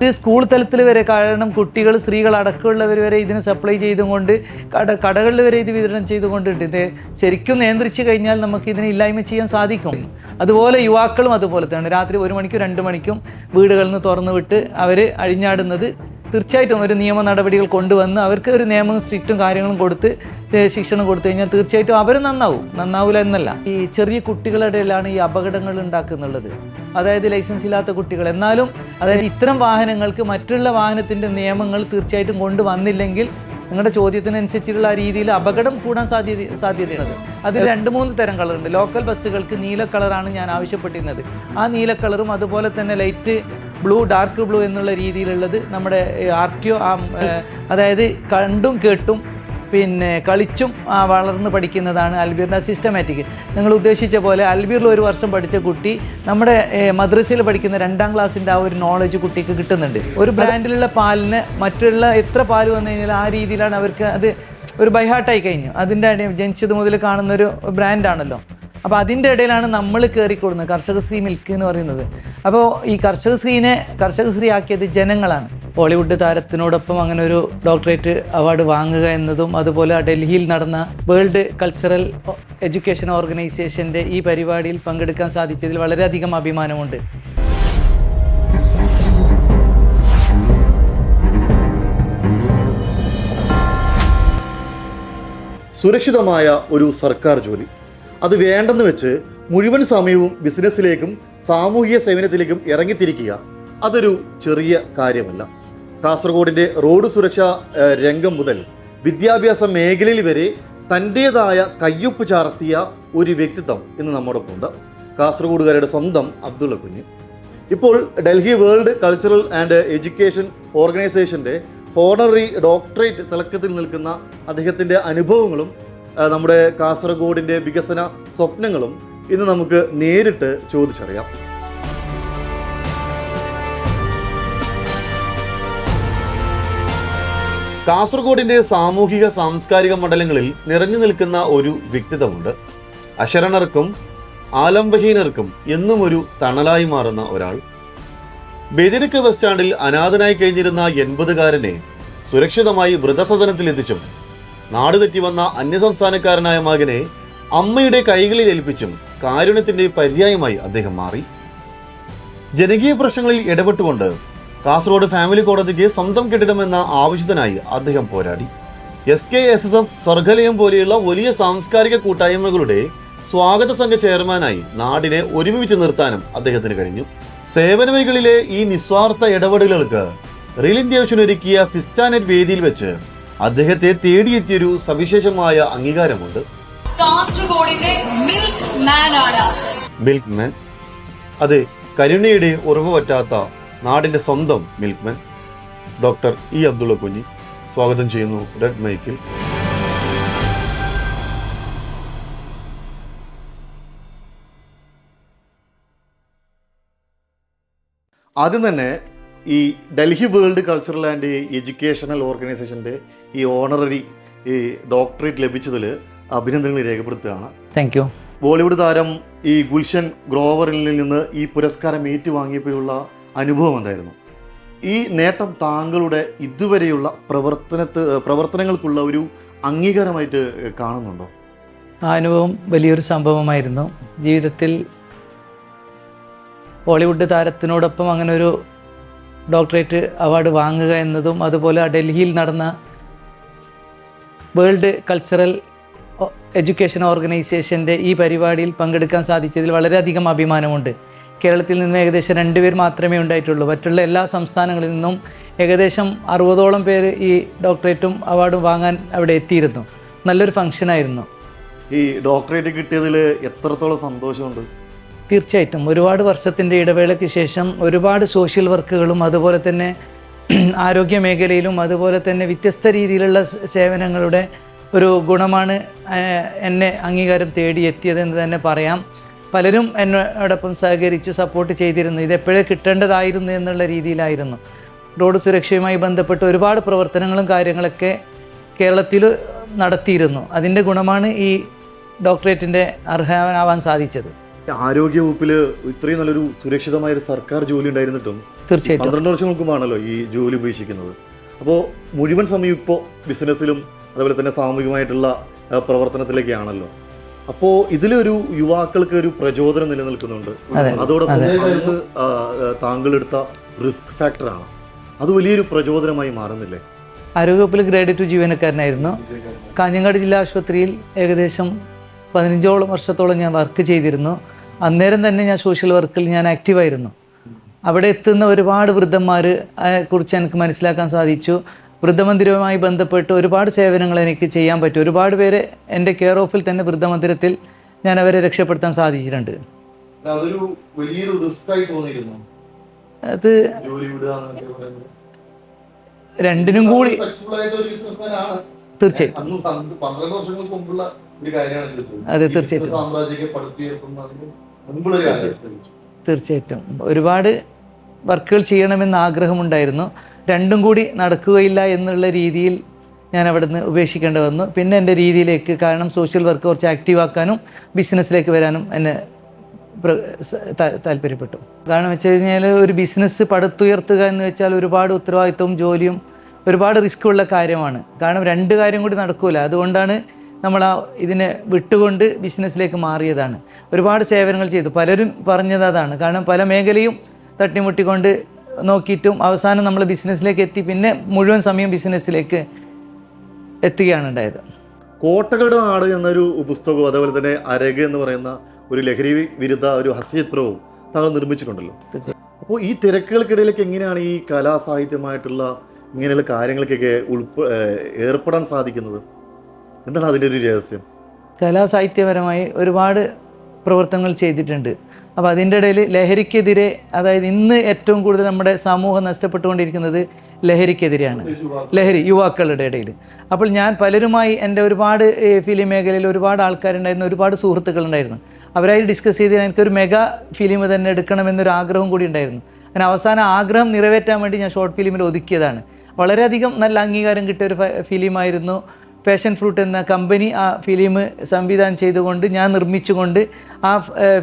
ഇത് സ്കൂൾ തലത്തിൽ വരെ, കാരണം കുട്ടികൾ, സ്ത്രീകൾ അടക്കമുള്ളവർ വരെ ഇതിന് സപ്ലൈ ചെയ്തുകൊണ്ട് കടകളിൽ വരെ ഇത് വിതരണം ചെയ്തുകൊണ്ടിട്ട് ഇത് ശരിക്കും നിയന്ത്രിച്ചു കഴിഞ്ഞാൽ നമുക്ക് ഇതിനെ ഇല്ലായ്മ ചെയ്യാൻ സാധിക്കും. അതുപോലെ യുവാക്കളും അതുപോലെ തന്നെ രാത്രി 1 മണിക്കും 2 മണിക്കും വീടുകളിൽ നിന്ന് തുറന്നു വിട്ട് അവർ അഴിഞ്ഞാടുന്നത് തീർച്ചയായിട്ടും ഒരു നിയമ നടപടികൾ കൊണ്ടുവന്ന് അവർക്ക് ഒരു നിയമവും സ്ട്രിക്റ്റും കാര്യങ്ങളും കൊടുത്ത് ശിക്ഷണം കൊടുത്തു കഴിഞ്ഞാൽ തീർച്ചയായിട്ടും അവർ നന്നാവില്ല എന്നല്ല. ഈ ചെറിയ കുട്ടികളുടെ ഇടയിലാണ് ഈ അപകടങ്ങൾ ഉണ്ടാക്കുന്നുള്ളത്, അതായത് ലൈസൻസ് ഇല്ലാത്ത കുട്ടികൾ. എന്നാലും അതായത് ഇത്തരം വാഹനങ്ങൾക്ക് മറ്റുള്ള വാഹനത്തിൻ്റെ നിയമങ്ങൾ തീർച്ചയായിട്ടും കൊണ്ടുവന്നില്ലെങ്കിൽ നിങ്ങളുടെ ചോദ്യത്തിനനുസരിച്ചുള്ള ആ രീതിയിൽ അപകടം കൂടാൻ സാധ്യതയുള്ളത്. അതിൽ 2-3 തരം കളറുണ്ട്. ലോക്കൽ ബസ്സുകൾക്ക് നീല കളറാണ് ഞാൻ ആവശ്യപ്പെട്ടിരുന്നത്. ആ നീല കളറും അതുപോലെ തന്നെ ലൈറ്റ് ബ്ലൂ, ഡാർക്ക് ബ്ലൂ എന്നുള്ള രീതിയിലുള്ളത് നമ്മുടെ RTO, അതായത് കണ്ടും കേട്ടും പിന്നെ കളിച്ചും വളർന്ന് പഠിക്കുന്നതാണ് അൽബീറിൻ്റെ സിസ്റ്റമാറ്റിക്. നിങ്ങൾ ഉദ്ദേശിച്ച പോലെ അൽബീറിൽ 1 വർഷം പഠിച്ച കുട്ടി നമ്മുടെ മദ്രസയിൽ പഠിക്കുന്ന 2ാം ക്ലാസ്സിൻ്റെ ആ ഒരു നോളജ് കുട്ടിക്ക് കിട്ടുന്നുണ്ട്. ഒരു ബ്രാൻഡിലുള്ള പാലിന് മറ്റുള്ള എത്ര പാല് വന്നു കഴിഞ്ഞാൽ ആ രീതിയിലാണ് അവർക്ക് അത് ഒരു ബൈഹാർട്ടായി കഴിഞ്ഞു. അതിൻ്റെ ജനിച്ചത് മുതൽ കാണുന്നൊരു ബ്രാൻഡാണല്ലോ. അപ്പോൾ അതിൻ്റെ ഇടയിലാണ് നമ്മൾ കയറിക്കൊടുന്നത് കർഷകശ്രീ മിൽക്ക് എന്ന് പറയുന്നത്. അപ്പോൾ ഈ കർഷകശ്രീ ആക്കിയത് ജനങ്ങളാണ്. ബോളിവുഡ് താരത്തിനോടൊപ്പം അങ്ങനെ ഒരു ഡോക്ടറേറ്റ് അവാർഡ് വാങ്ങുക എന്നതും, അതുപോലെ ഡൽഹിയിൽ നടന്ന വേൾഡ് കൾച്ചറൽ എഡ്യൂക്കേഷൻ ഓർഗനൈസേഷൻ്റെ ഈ പരിപാടിയിൽ പങ്കെടുക്കാൻ സാധിച്ചതിൽ വളരെയധികം അഭിമാനമുണ്ട്. സുരക്ഷിതമായ ഒരു സർക്കാർ ജോലി, അത് വേണ്ടെന്ന് വെച്ച് മുഴുവൻ സമയവും ബിസിനസ്സിലേക്കും സാമൂഹിക സേവനത്തിലേക്കും ഇറങ്ങിത്തിരിക്കുക, അതൊരു ചെറിയ കാര്യമല്ല. കാസർഗോഡിൻ്റെ റോഡ് സുരക്ഷാ രംഗം മുതൽ വിദ്യാഭ്യാസ മേഖലയിൽ വരെ തൻ്റേതായ കയ്യൊപ്പ് ചാർത്തിയ ഒരു വ്യക്തിത്വം ഇന്ന് നമ്മോടൊപ്പം ഉണ്ട്. കാസർഗോഡുകാരുടെ സ്വന്തം അബ്ദുള്ള കുഞ്ഞ്. ഇപ്പോൾ Delhi world cultural and education ഓർഗനൈസേഷൻ്റെ ഹോണററി ഡോക്ടറേറ്റ് തിളക്കത്തിൽ നിൽക്കുന്ന അദ്ദേഹത്തിൻ്റെ അനുഭവങ്ങളും നമ്മുടെ കാസർഗോഡിൻ്റെ വികസന സ്വപ്നങ്ങളും ഇന്ന് നമുക്ക് നേരിട്ട് ചോദിച്ചറിയാം. കാസർഗോഡിൻ്റെ സാമൂഹിക സാംസ്കാരിക മണ്ഡലങ്ങളിൽ നിറഞ്ഞു നിൽക്കുന്ന ഒരു വ്യക്തിത്വമുണ്ട്. അശരണർക്കും ആലംബഹീനർക്കും എന്നും ഒരു തണലായി മാറുന്ന ഒരാൾ. ബദിരക്ക ബസ് സ്റ്റാൻഡിൽ അനാഥനായി കഴിഞ്ഞിരുന്ന 80-കാരനെ സുരക്ഷിതമായി വൃദ്ധസദനത്തിലെത്തിച്ചും നാടുതെറ്റി വന്ന അന്യസംസ്ഥാനക്കാരനായ മകനെ അമ്മയുടെ കൈകളിൽ ഏൽപ്പിച്ചും കാരുണ്യത്തിൻ്റെ പര്യായമായി അദ്ദേഹം മാറി. ജനകീയ പ്രശ്നങ്ങളിൽ ഇടപെട്ടുകൊണ്ട് കാസർഗോഡ് ഫാമിലി കോടതിക്ക് സ്വന്തം കെട്ടിടമെന്ന ആവശ്യത്തിനായി അദ്ദേഹം പോരാടി. SKSSF സ്വർഗലയം പോലെയുള്ള വലിയ സാംസ്കാരിക കൂട്ടായ്മകളുടെ സ്വാഗത സംഘ ചെയർമാനായി നാടിനെ ഒരുമിച്ച് നിർത്താനും അദ്ദേഹത്തിന് കഴിഞ്ഞു. സേവന മേഖലയിലെ ഈ നിസ്വാർത്ഥ ഇടപെടലുകൾക്ക് റീൽ ഇന്ത്യ വിഷൻ ഒരുക്കിയ ഫിസ്റ്റാനെറ്റ് വേദിയിൽ വെച്ച് അദ്ദേഹത്തെ തേടിയെത്തിയൊരു സവിശേഷമായ അംഗീകാരമുണ്ട്. കാസർഗോഡിന്റെ മിൽക്ക് മാൻ, അതെ, കരുണയുടെ ഉറവ് പറ്റാത്ത നാടിന്റെ സ്വന്തം milk man doctor E Abdulla Kunhi സ്വാഗതം ചെയ്യുന്നു റെഡ് മൈക്കിൽ. ആദ്യം തന്നെ ഈ Delhi world cultural and educational ഓർഗനൈസേഷൻ്റെ ഈ ഓണററി ഡോക്ടറേറ്റ് ലഭിച്ചതിൽ അഭിനന്ദനങ്ങൾ രേഖപ്പെടുത്തുകയാണ്. Thank you. ബോളിവുഡ് താരം ഈ ഗുൽഷൻ ഗ്രോവറിൽ നിന്ന് ഈ പുരസ്കാരം ഏറ്റുവാങ്ങിയപ്പോഴുള്ള അനുഭവം എന്തായിരുന്നു? ഈ നേട്ടം താങ്കളുടെ ഇതുവരെയുള്ള പ്രവർത്തനങ്ങൾക്കുള്ള ഒരു അംഗീകാരമായിട്ട് കാണുന്നുണ്ടോ? ആ അനുഭവം വലിയൊരു സംഭവമായിരുന്നു. ജീവിതത്തിൽ ബോളിവുഡ് താരത്തിനോടൊപ്പം അങ്ങനെ ഒരു ഡോക്ടറേറ്റ് അവാർഡ് വാങ്ങുക എന്നതും, അതുപോലെ ഡൽഹിയിൽ നടന്ന വേൾഡ് കൾച്ചറൽ എഡ്യൂക്കേഷൻ ഓർഗനൈസേഷൻ്റെ ഈ പരിപാടിയിൽ പങ്കെടുക്കാൻ സാധിച്ചതിൽ വളരെയധികം അഭിമാനമുണ്ട്. കേരളത്തിൽ നിന്ന് ഏകദേശം 2 പേർ മാത്രമേ ഉണ്ടായിട്ടുള്ളൂ. മറ്റുള്ള എല്ലാ സംസ്ഥാനങ്ങളിൽ നിന്നും ഏകദേശം 60ഓളം പേര് ഈ ഡോക്ടറേറ്റും അവാർഡും വാങ്ങാൻ അവിടെ എത്തിയിരുന്നു. നല്ലൊരു ഫംഗ്ഷനായിരുന്നു. ഈ ഡോക്ടറേറ്റ് കിട്ടിയതിൽ എത്രത്തോളം സന്തോഷമുണ്ട്? തീർച്ചയായിട്ടും ഒരുപാട് വർഷത്തിൻ്റെ ഇടവേളയ്ക്ക് ശേഷം ഒരുപാട് സോഷ്യൽ വർക്കുകളും അതുപോലെ തന്നെ ആരോഗ്യ മേഖലയിലും അതുപോലെ തന്നെ വ്യത്യസ്ത രീതിയിലുള്ള സേവനങ്ങളുടെ ഒരു ഗുണമാണ് എന്നെ അംഗീകാരം തേടിയെത്തിയതെന്ന് തന്നെ പറയാം. പലരും എന്നോടൊപ്പം സഹകരിച്ച് സപ്പോർട്ട് ചെയ്തിരുന്നു. ഇതെപ്പോഴേ കിട്ടേണ്ടതായിരുന്നു എന്നുള്ള രീതിയിലായിരുന്നു. റോഡ് സുരക്ഷയുമായി ബന്ധപ്പെട്ട് ഒരുപാട് പ്രവർത്തനങ്ങളും കാര്യങ്ങളൊക്കെ കേരളത്തിൽ നടത്തിയിരുന്നു. അതിൻ്റെ ഗുണമാണ് ഈ ഡോക്ടറേറ്റിൻ്റെ അർഹനാവാൻ സാധിച്ചത്. ആരോഗ്യ വകുപ്പിൽ ഇത്രയും നല്ലൊരു സുരക്ഷിതമായ ഒരു സർക്കാർ ജോലി ഉണ്ടായിരുന്നിട്ടും തീർച്ചയായിട്ടും 12 വർഷം മുൻപാണല്ലോ ഈ ജോലി ഉപേക്ഷിക്കുന്നത്. അപ്പോൾ മുഴുവൻ സമയം ഇപ്പോൾ ബിസിനസ്സിലും അതുപോലെ തന്നെ സാമൂഹികമായിട്ടുള്ള പ്രവർത്തനത്തിലേക്കാണല്ലോ. അപ്പോൾ ഇതിലൊരു യുവാക്കൾക്ക് ഒരു പ്രചോദനം നിലനിൽക്കുന്നുണ്ട്. അതോടൊപ്പം അന്ന് താങ്കളെടുത്ത റിസ്ക് ഫാക്ടറാണ്, അത് വലിയൊരു പ്രചോദനമായി മാറുന്നില്ലേ? ആരോഗ്യവകുപ്പിൽ ഗ്രേഡ് 2 ജീവനക്കാരനായിരുന്നു. കാഞ്ഞങ്ങാട് ജില്ലാ ആശുപത്രിയിൽ ഏകദേശം 15ഓളം വർഷത്തോളം ഞാൻ വർക്ക് ചെയ്തിരുന്നു. അന്നേരം തന്നെ ഞാൻ സോഷ്യൽ വർക്കിൽ ഞാൻ ആക്റ്റീവായിരുന്നു. അവിടെ എത്തുന്ന ഒരുപാട് വൃദ്ധന്മാരെ കുറിച്ച് എനിക്ക് മനസ്സിലാക്കാൻ സാധിച്ചു. വൃദ്ധമന്ദിരവുമായി ബന്ധപ്പെട്ട് ഒരുപാട് സേവനങ്ങൾ എനിക്ക് ചെയ്യാൻ പറ്റും. ഒരുപാട് പേരെ എൻ്റെ കെയർ ഓഫിൽ തന്നെ വൃദ്ധമന്ദിരത്തിൽ ഞാൻ അവരെ രക്ഷപ്പെടുത്താൻ സാധിച്ചിട്ടുണ്ട്. അതൊരു വലിയൊരു റിസ്ക് ആയി തോന്നിയിരുന്നു അത് രണ്ടിനും കൂടി തീർച്ചയായിട്ടും അതെ തീർച്ചയായിട്ടും ഒരുപാട് വർക്കുകൾ ചെയ്യണമെന്ന് ആഗ്രഹമുണ്ടായിരുന്നു. രണ്ടും കൂടി നടക്കുകയില്ല എന്നുള്ള രീതിയിൽ ഞാൻ അവിടുന്ന് ഉപേക്ഷിക്കേണ്ടി വന്നു. പിന്നെ എൻ്റെ രീതിയിലേക്ക്, കാരണം സോഷ്യൽ വർക്ക് കുറച്ച് ആക്റ്റീവാക്കാനും ബിസിനസ്സിലേക്ക് വരാനും എന്നെ താല്പര്യപ്പെട്ടു. കാരണം വെച്ച് കഴിഞ്ഞാൽ ഒരു ബിസിനസ് പടുത്തുയർത്തുക എന്ന് വെച്ചാൽ ഒരുപാട് ഉത്തരവാദിത്വവും ജോലിയും ഒരുപാട് റിസ്ക് ഉള്ള കാര്യമാണ്. കാരണം രണ്ട് കാര്യം കൂടി നടക്കില്ല. അതുകൊണ്ടാണ് നമ്മൾ ഇതിനെ വിട്ടുകൊണ്ട് ബിസിനസ്സിലേക്ക് മാറിയതാണ്. ഒരുപാട് സേവനങ്ങൾ ചെയ്തു. പലരും പറഞ്ഞത് അതാണ്. കാരണം പല മേഖലയും തട്ടിമുട്ടിക്കൊണ്ട് നോക്കിയിട്ടും അവസാനം നമ്മൾ ബിസിനസ്സിലേക്ക് എത്തി. പിന്നെ മുഴുവൻ സമയം ബിസിനസ്സിലേക്ക് എത്തുകയാണ് ഉണ്ടായത്. കോട്ടകളുടെ നാട് എന്നൊരു പുസ്തകവും അതുപോലെ തന്നെ അരക് എന്ന് പറയുന്ന ഒരു ലഹരി വിരുദ്ധ ഒരു ഹസ്യചിത്രവും താങ്കൾ നിർമ്മിച്ചിട്ടുണ്ടല്ലോ. അപ്പോൾ ഈ തിരക്കുകൾക്കിടയിലേക്ക് എങ്ങനെയാണ് ഈ കലാസാഹിത്യമായിട്ടുള്ള ഇങ്ങനെയുള്ള കാര്യങ്ങൾക്കൊക്കെ ഏർപ്പെടാൻ സാധിക്കുന്നത്? എന്താണ് അതിൻ്റെ ഒരു രഹസ്യം? കലാസാഹിത്യപരമായി ഒരുപാട് പ്രവർത്തനങ്ങൾ ചെയ്തിട്ടുണ്ട്. അപ്പോൾ അതിൻ്റെ ഇടയിൽ ലഹരിക്കെതിരെ, അതായത് ഇന്ന് ഏറ്റവും കൂടുതൽ നമ്മുടെ സമൂഹം നഷ്ടപ്പെട്ടുകൊണ്ടിരിക്കുന്നത് ലഹരിക്കെതിരെയാണ്, യുവാക്കളുടെ ഇടയിൽ. അപ്പോൾ ഞാൻ പലരുമായി എൻ്റെ ഒരുപാട് ഫിലിം മേഖലയിൽ ഒരുപാട് ആൾക്കാരുണ്ടായിരുന്നു, ഒരുപാട് സുഹൃത്തുക്കളുണ്ടായിരുന്നു. അവരായി ഡിസ്കസ് ചെയ്ത് എനിക്കൊരു മെഗാ ഫിലിം തന്നെ എടുക്കണമെന്നൊരു ആഗ്രഹം കൂടി ഉണ്ടായിരുന്നു. അങ്ങനെ അവസാനം ആഗ്രഹം നിറവേറ്റാൻ വേണ്ടി ഞാൻ ഷോർട്ട് ഫിലിമിൽ ഒതുക്കിയതാണ്. വളരെയധികം നല്ല അംഗീകാരം കിട്ടിയ ഒരു ഫിലിമായിരുന്നു. പാഷൻ ഫ്രൂട്ട് എന്ന കമ്പനി ആ ഫിലിം സംവിധാനം ചെയ്തുകൊണ്ട് ഞാൻ നിർമ്മിച്ചുകൊണ്ട് ആ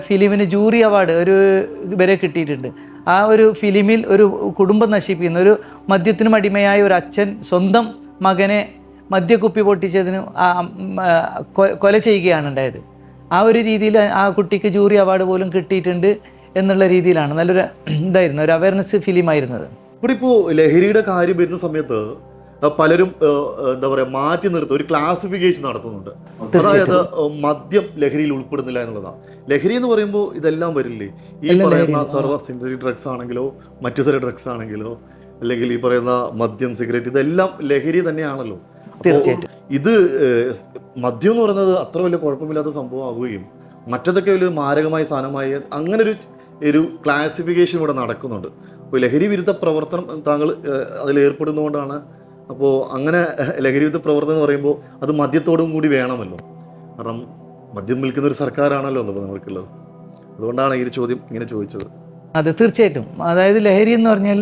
ഫിലിമിന് ജൂറി അവാർഡ് വരെ കിട്ടിയിട്ടുണ്ട്. ആ ഒരു ഫിലിമിൽ ഒരു കുടുംബം നശിപ്പിക്കുന്ന, ഒരു മദ്യത്തിനും അടിമയായ ഒരു അച്ഛൻ സ്വന്തം മകനെ മദ്യക്കുപ്പി പൊട്ടിച്ചതിന് കൊല ചെയ്യുകയാണ് ഉണ്ടായത്. ആ ഒരു രീതിയിൽ ആ കുട്ടിക്ക് ജൂറി അവാർഡ് പോലും കിട്ടിയിട്ടുണ്ട് എന്നുള്ള രീതിയിലാണ്. നല്ലൊരു ഇതായിരുന്നു, ഒരു അവയർനെസ് ഫിലിമായിരുന്നത്. ഇവിടെ ഇപ്പോൾ ലഹരിയുടെ കാര്യം വരുന്ന സമയത്ത് പലരും എന്താ പറയുക, മാറ്റി നിർത്തും, ഒരു ക്ലാസിഫിക്കേഷൻ നടത്തുന്നുണ്ട്. അതായത് മദ്യം ലഹരിയിൽ ഉൾപ്പെടുന്നില്ല എന്നുള്ളതാണ്. ലഹരി എന്ന് പറയുമ്പോൾ ഇതെല്ലാം വരില്ലേ? ഈ പറയുന്ന സർവ്വ സിന്തറ്റിക് ഡ്രഗ്സ് ആണെങ്കിലോ മറ്റു തരം ഡ്രഗ്സ് ആണെങ്കിലോ അല്ലെങ്കിൽ ഈ പറയുന്ന മദ്യം, സിഗരറ്റ്, ഇതെല്ലാം ലഹരി തന്നെയാണല്ലോ. തീർച്ചയായിട്ടും ഇത് മദ്യം എന്ന് പറയുന്നത് അത്ര വലിയ കുഴപ്പമില്ലാത്ത സംഭവം ആവുകയും മറ്റതൊക്കെ വലിയൊരു മാരകമായ സാധനമായി അങ്ങനെ ഒരു ക്ലാസിഫിക്കേഷൻ ഇവിടെ നടക്കുന്നുണ്ട്. അപ്പോൾ ലഹരി വിരുദ്ധ പ്രവർത്തനം താങ്കൾ അതിൽ ഏർപ്പെടുന്നതുകൊണ്ടാണ്. അപ്പോൾ അങ്ങനെ ലഹരി വിരുദ്ധ പ്രവർത്തനം എന്ന് പറയുമ്പോൾ അത് മദ്യത്തോടും കൂടി വേണമല്ലോ. കാരണം മദ്യം വിൽക്കുന്ന ഒരു സർക്കാരാണല്ലോ എന്നുള്ളത് നമ്മൾക്കുള്ളത്. അതുകൊണ്ടാണ് ഈ ഒരു ചോദ്യം ഇങ്ങനെ ചോദിച്ചത്. അതെ തീർച്ചയായിട്ടും. അതായത് ലഹരി എന്ന് പറഞ്ഞാൽ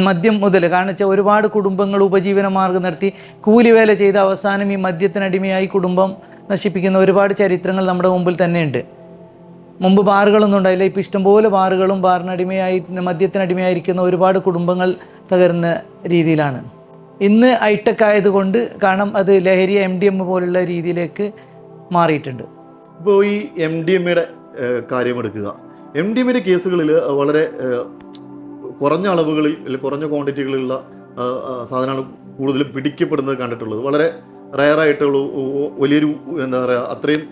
മദ്യം മുതൽ, കാരണം വെച്ചാൽ ഒരുപാട് കുടുംബങ്ങൾ ഉപജീവന മാർഗം നടത്തി കൂലിവേല ചെയ്ത് അവസാനം ഈ മദ്യത്തിനടിമയായി കുടുംബം നശിപ്പിക്കുന്ന ഒരുപാട് ചരിത്രങ്ങൾ നമ്മുടെ മുമ്പിൽ തന്നെയുണ്ട്. മുമ്പ് ബാറുകളൊന്നും ഉണ്ടായില്ല, ഇപ്പോൾ ഇഷ്ടംപോലെ ബാറുകളും മദ്യത്തിനടിമയായിരിക്കുന്ന ഒരുപാട് കുടുംബങ്ങൾ തകരുന്ന രീതിയിലാണ്. ഇന്ന് ഹൈടെക് ആയതുകൊണ്ട് കാരണം അത് ലഹരി MDMA പോലുള്ള രീതിയിലേക്ക് മാറിയിട്ടുണ്ട്. ഇപ്പോൾ ഈ MDMAയുടെ കാര്യമെടുക്കുക. MDMAയുടെ കേസുകളിൽ വളരെ കുറഞ്ഞ അളവുകളിൽ അല്ലെങ്കിൽ കുറഞ്ഞ ക്വാണ്ടിറ്റികളിലുള്ള സാധനമാണ് കൂടുതലും പിടിക്കപ്പെടുന്നത് കണ്ടിട്ടുള്ളത്. വളരെ റയറായിട്ടുള്ള വലിയൊരു എന്താ പറയുക, അത്രയും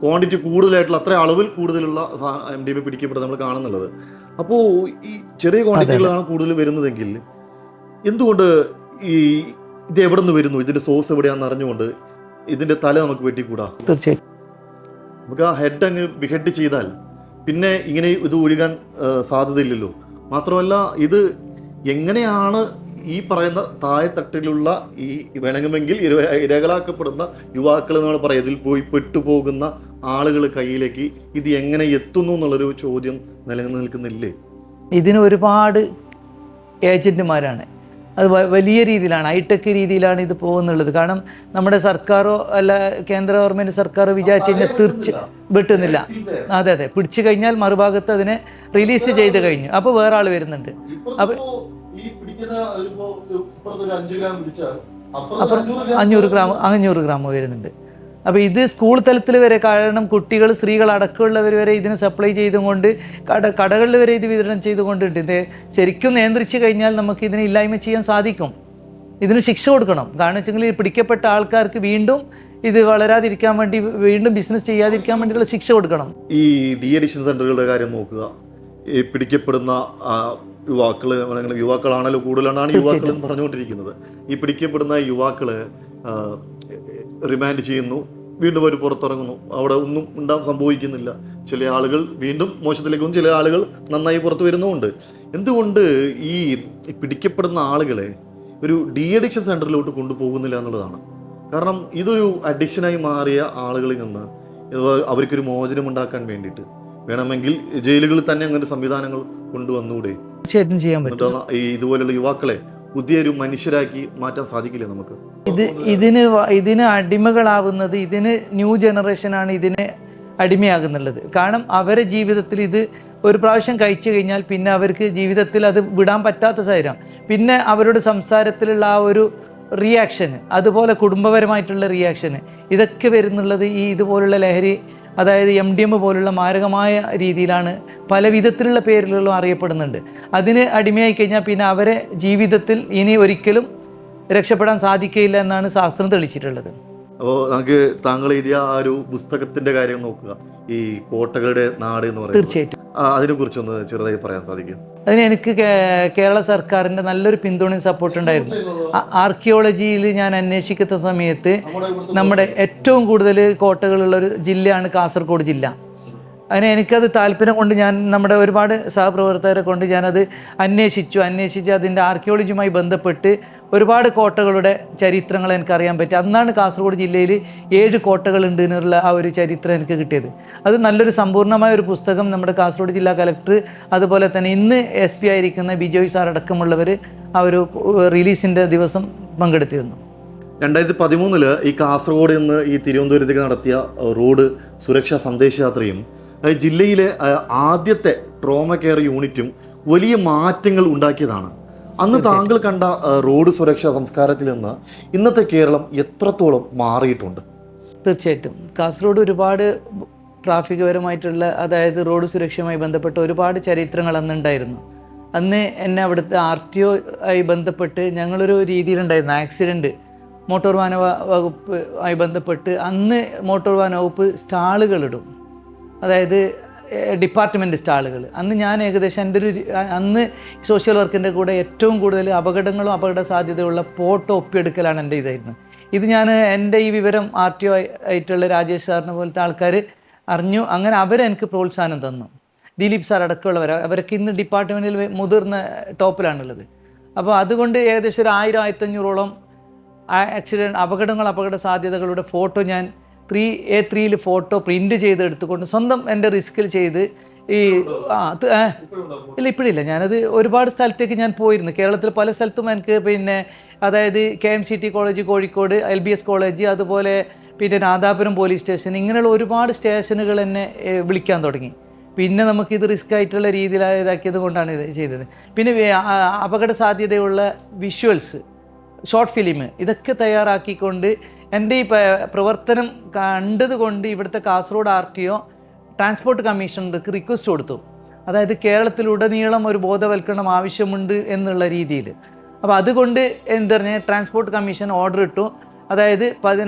ക്വാണ്ടിറ്റി കൂടുതലായിട്ടുള്ള, അത്രയും അളവിൽ കൂടുതലുള്ള MDMA പിടിക്കപ്പെടുന്നത് നമ്മൾ കാണുന്നുള്ളത്. അപ്പോൾ ഈ ചെറിയ ക്വാണ്ടിറ്റികളാണ് കൂടുതൽ വരുന്നതെങ്കിൽ എന്തുകൊണ്ട് ഇത് എവിടെ നിന്ന് വരുന്നു, ഇതിൻ്റെ സോഴ്സ് എവിടെയാണെന്ന് അറിഞ്ഞുകൊണ്ട് ഇതിൻ്റെ തല നമുക്ക് വെട്ടിക്കൂടാ? തീർച്ചയായും നമുക്ക് ആ ഹെഡ് അങ്ങ് ബിഹെഡ് ചെയ്താൽ പിന്നെ ഇങ്ങനെ ഇത് ഒഴുകാൻ സാധ്യതയില്ലല്ലോ. മാത്രമല്ല ഇത് എങ്ങനെയാണ് ഈ പറയുന്ന താഴെത്തട്ടിലുള്ള ഈ വേണമെങ്കിൽ ഇരകളാക്കപ്പെടുന്ന യുവാക്കൾ എന്ന് പറയുക, ഇതിൽ പോയി പെട്ടുപോകുന്ന ആളുകൾ കയ്യിലേക്ക് ഇത് എങ്ങനെ എത്തുന്നു എന്നുള്ളൊരു ചോദ്യം നിലനിൽക്കുന്നില്ലേ? ഇതിന് ഒരുപാട് ഏജന്റുമാരാണ്. അത് വലിയ രീതിയിലാണ്, ഹൈടെക് രീതിയിലാണ് ഇത് പോകുന്നുള്ളത്. കാരണം നമ്മുടെ സർക്കാരോ അല്ല കേന്ദ്ര ഗവൺമെൻറ് സർക്കാരോ വിചാരിച്ചു കഴിഞ്ഞാൽ വെട്ടുന്നില്ല. അതെ അതെ, പിടിച്ചു കഴിഞ്ഞാൽ മറുഭാഗത്ത് അതിനെ റിലീസ് ചെയ്ത് കഴിഞ്ഞു, അപ്പോൾ വേറെ ആൾ വരുന്നുണ്ട്. അപ്പോൾ 500 ഗ്രാം വരുന്നുണ്ട്. അപ്പോൾ ഇത് സ്കൂൾ തലത്തിൽ വരെ, കാരണം കുട്ടികൾ സ്ത്രീകൾ അടക്കമുള്ളവർ വരെ ഇതിന് സപ്ലൈ ചെയ്തുകൊണ്ട് കടകളിൽ വരെ ഇത് വിതരണം ചെയ്തുകൊണ്ടിട്ട് ഇത് ശരിക്കും നിയന്ത്രിച്ചു കഴിഞ്ഞാൽ നമുക്ക് ഇതിനെ ഇല്ലായ്മ ചെയ്യാൻ സാധിക്കും. ഇതിന് ശിക്ഷ കൊടുക്കണം. കാരണം വെച്ചെങ്കിൽ പിടിക്കപ്പെട്ട ആൾക്കാർക്ക് വീണ്ടും ഇത് വളരാതിരിക്കാൻ വേണ്ടി, വീണ്ടും ബിസിനസ് ചെയ്യാതിരിക്കാൻ വേണ്ടിയുള്ള ശിക്ഷ കൊടുക്കണം. ഈ ഡി അഡിക്ഷൻ സെൻ്ററുകളുടെ കാര്യം നോക്കുക, ഈ പിടിക്കപ്പെടുന്ന യുവാക്കളാണല്ലോ കൂടുതലാണ് യുവാക്കൾ എന്ന് പറഞ്ഞുകൊണ്ടിരിക്കുന്നത്. ഈ പിടിക്കപ്പെടുന്ന യുവാക്കൾ റിമാൻഡ് ചെയ്യുന്നു, വീണ്ടും അവർ പുറത്തിറങ്ങുന്നു, അവിടെ ഒന്നും സംഭവിക്കുന്നില്ല. ചില ആളുകൾ വീണ്ടും മോശത്തിലേക്കും, ചില ആളുകൾ നന്നായി പുറത്തു വരുന്നുമുണ്ട്. എന്തുകൊണ്ട് ഈ പിടിക്കപ്പെടുന്ന ആളുകളെ ഒരു ഡി അഡിക്ഷൻ സെൻ്ററിലോട്ട് കൊണ്ടുപോകുന്നില്ല എന്നുള്ളതാണ്. കാരണം ഇതൊരു അഡിക്ഷനായി മാറിയ ആളുകളിൽ നിന്ന് അവർക്കൊരു മോചനം ഉണ്ടാക്കാൻ വേണ്ടിയിട്ട് വേണമെങ്കിൽ ജയിലുകളിൽ തന്നെ അങ്ങനെ സംവിധാനങ്ങൾ കൊണ്ടുവന്നൂടെ? തീർച്ചയായിട്ടും ചെയ്യാൻ പറ്റും. ഇതുപോലുള്ള യുവാക്കളെ പുതിയൊരു മനുഷ്യരാക്കി മാറ്റാൻ സാധിക്കില്ലേ നമുക്ക്? ഇതിന് അടിമകളാവുന്നത്, ഇതിന് ന്യൂ ജനറേഷനാണ് ഇതിന് അടിമയാകുന്നുള്ളത്. കാരണം അവരെ ജീവിതത്തിൽ ഇത് ഒരു പ്രാവശ്യം കഴിച്ചു കഴിഞ്ഞാൽ പിന്നെ അവർക്ക് ജീവിതത്തിൽ അത് വിടാൻ പറ്റാത്ത സാഹചര്യം. പിന്നെ അവരുടെ സംസാരത്തിലുള്ള ആ ഒരു റിയാക്ഷന്, അതുപോലെ കുടുംബപരമായിട്ടുള്ള റിയാക്ഷന്, ഇതൊക്കെ വരുന്നുള്ളത് ഈ ഇതുപോലുള്ള ലഹരി, അതായത് MDMA പോലുള്ള മാരകമായ രീതിയിലാണ്, പല വിധത്തിലുള്ള പേരിലും അറിയപ്പെടുന്നുണ്ട്. അതിന് അടിമയായി കഴിഞ്ഞാൽ പിന്നെ അവരെ ജീവിതത്തിൽ ഇനി ഒരിക്കലും രക്ഷപ്പെടാൻ സാധിക്കില്ല എന്നാണ് ശാസ്ത്രം തെളിച്ചിട്ടുള്ളത്. അപ്പോൾ നമുക്ക് താങ്കൾ എഴുതിയ ആ ഒരു പുസ്തകത്തിൻ്റെ കാര്യം നോക്കുക, ഈ കോട്ടകളുടെ നാട് എന്ന് പറയുന്നത്, തീർച്ചയായിട്ടും അതിനെക്കുറിച്ചൊന്ന് ചെറുതായി പറയാൻ സാധിക്കും? അതിന് എനിക്ക് കേരള സർക്കാരിൻ്റെ നല്ലൊരു പിന്തുണയും സപ്പോർട്ട് ഉണ്ടായിരുന്നു. ആർക്കിയോളജിയിൽ ഞാൻ അന്വേഷിക്കുന്ന സമയത്ത് നമ്മുടെ ഏറ്റവും കൂടുതൽ കോട്ടകളുള്ളൊരു ജില്ലയാണ് കാസർഗോഡ് ജില്ല. അതിന് എനിക്കത് താല്പര്യം കൊണ്ട് ഞാൻ നമ്മുടെ ഒരുപാട് സഹപ്രവർത്തകരെ കൊണ്ട് ഞാനത് അന്വേഷിച്ച് അതിൻ്റെ ആർക്കിയോളജിയുമായി ബന്ധപ്പെട്ട് ഒരുപാട് കോട്ടകളുടെ ചരിത്രങ്ങൾ എനിക്കറിയാൻ പറ്റി. അന്നാണ് കാസർഗോഡ് ജില്ലയിൽ 7 കോട്ടകളുണ്ട് എന്നുള്ള ആ ഒരു ചരിത്രം എനിക്ക് കിട്ടിയത്. അത് നല്ലൊരു സമ്പൂർണ്ണമായ ഒരു പുസ്തകം നമ്മുടെ കാസർഗോഡ് ജില്ലാ കലക്ടർ, അതുപോലെ തന്നെ ഇന്ന് SP ആയിരിക്കുന്ന ബിജോയ് സാർ അടക്കമുള്ളവർ ആ ഒരു റിലീസിൻ്റെ ദിവസം പങ്കെടുത്തിരുന്നു. 2013 ഈ കാസർഗോഡ് നിന്ന് ഈ തിരുവനന്തപുരത്തേക്ക് നടത്തിയ റോഡ് സുരക്ഷാ സന്ദേശയാത്രയും ജില്ലയിലെ ആദ്യത്തെ ട്രോമ കെയർ യൂണിറ്റും വലിയ മാറ്റങ്ങൾ ഉണ്ടാക്കിയതാണ്. അന്ന് താങ്കൾ കണ്ട റോഡ് സുരക്ഷാ സംസ്കാരത്തിൽ നിന്ന് ഇന്നത്തെ കേരളം എത്രത്തോളം മാറിയിട്ടുണ്ട്? തീർച്ചയായിട്ടും കാസർഗോഡ് ഒരുപാട് ട്രാഫിക് പരമായിട്ടുള്ള, അതായത് റോഡ് സുരക്ഷയുമായി ബന്ധപ്പെട്ട ഒരുപാട് ചരിത്രങ്ങൾ അന്നുണ്ടായിരുന്നു. അന്ന് എന്നെ അവിടുത്തെ RTO ആയി ബന്ധപ്പെട്ട് ഞങ്ങളൊരു രീതിയിലുണ്ടായിരുന്നു ആക്സിഡൻറ്റ്, മോട്ടോർ വാഹന വകുപ്പ് ആയി ബന്ധപ്പെട്ട് അന്ന് മോട്ടോർ വാഹന വകുപ്പ് സ്റ്റാളുകളിടും, അതായത് ഡിപ്പാർട്ട്മെൻറ്റ് സ്റ്റാളുകൾ. അന്ന് ഞാൻ ഏകദേശം എൻ്റെ അന്ന് സോഷ്യൽ വർക്കിൻ്റെ കൂടെ ഏറ്റവും കൂടുതൽ അപകടങ്ങളും അപകട സാധ്യതയുള്ള ഫോട്ടോ ഒപ്പിയെടുക്കലാണ് എൻ്റെ ഇതായിരുന്നു. ഇത് ഞാൻ എൻ്റെ ഈ വിവരം RTO ആയിട്ടുള്ള രാജേഷ് സാറിനെ പോലത്തെ ആൾക്കാർ അറിഞ്ഞു. അങ്ങനെ അവരെനിക്ക് പ്രോത്സാഹനം തന്നു. ദിലീപ് സാർ അടക്കമുള്ളവർ, അവരൊക്കെ ഇന്ന് ഡിപ്പാർട്ട്മെൻറ്റിൽ മുതിർന്ന ടോപ്പിലാണുള്ളത്. അപ്പോൾ അതുകൊണ്ട് ഏകദേശം ഒരു 1000-1500ഓളം ആക്സിഡൻറ്റ് അപകട സാധ്യതകളുടെ ഫോട്ടോ ഞാൻ A3 ഫോട്ടോ പ്രിൻ്റ് ചെയ്ത് എടുത്തുകൊണ്ട് സ്വന്തം എൻ്റെ റിസ്കിൽ ചെയ്ത് ഇല്ല ഇപ്പോഴില്ല, ഞാനത് ഒരുപാട് സ്ഥലത്തേക്ക് ഞാൻ പോയിരുന്നു. കേരളത്തിൽ പല സ്ഥലത്തും എനിക്ക് അതായത് KMCT college Kozhikode, LBS college, അതുപോലെ നാദാപുരം പോലീസ് സ്റ്റേഷൻ, ഇങ്ങനെയുള്ള ഒരുപാട് സ്റ്റേഷനുകൾ എന്നെ വിളിക്കാൻ തുടങ്ങി. പിന്നെ നമുക്കിത് റിസ്ക് ആയിട്ടുള്ള രീതിയിലായതാക്കിയത് കൊണ്ടാണ് ഇത് ചെയ്തത്. പിന്നെ അപകട സാധ്യതയുള്ള വിഷ്വൽസ്, ഷോർട്ട് ഫിലിം, ഇതൊക്കെ തയ്യാറാക്കിക്കൊണ്ട് എൻ്റെ ഈ പ്രവർത്തനം കണ്ടതുകൊണ്ട് ഇവിടുത്തെ കാസർഗോഡ് RTO ട്രാൻസ്പോർട്ട് കമ്മീഷണർക്ക് റിക്വസ്റ്റ് കൊടുത്തു. അതായത് കേരളത്തിലുടനീളം ഒരു ബോധവൽക്കരണം ആവശ്യമുണ്ട് എന്നുള്ള രീതിയിൽ. അപ്പോൾ അതുകൊണ്ട് എന്താ പറഞ്ഞാൽ ട്രാൻസ്പോർട്ട് കമ്മീഷൻ ഓർഡർ ഇട്ടു. അതായത്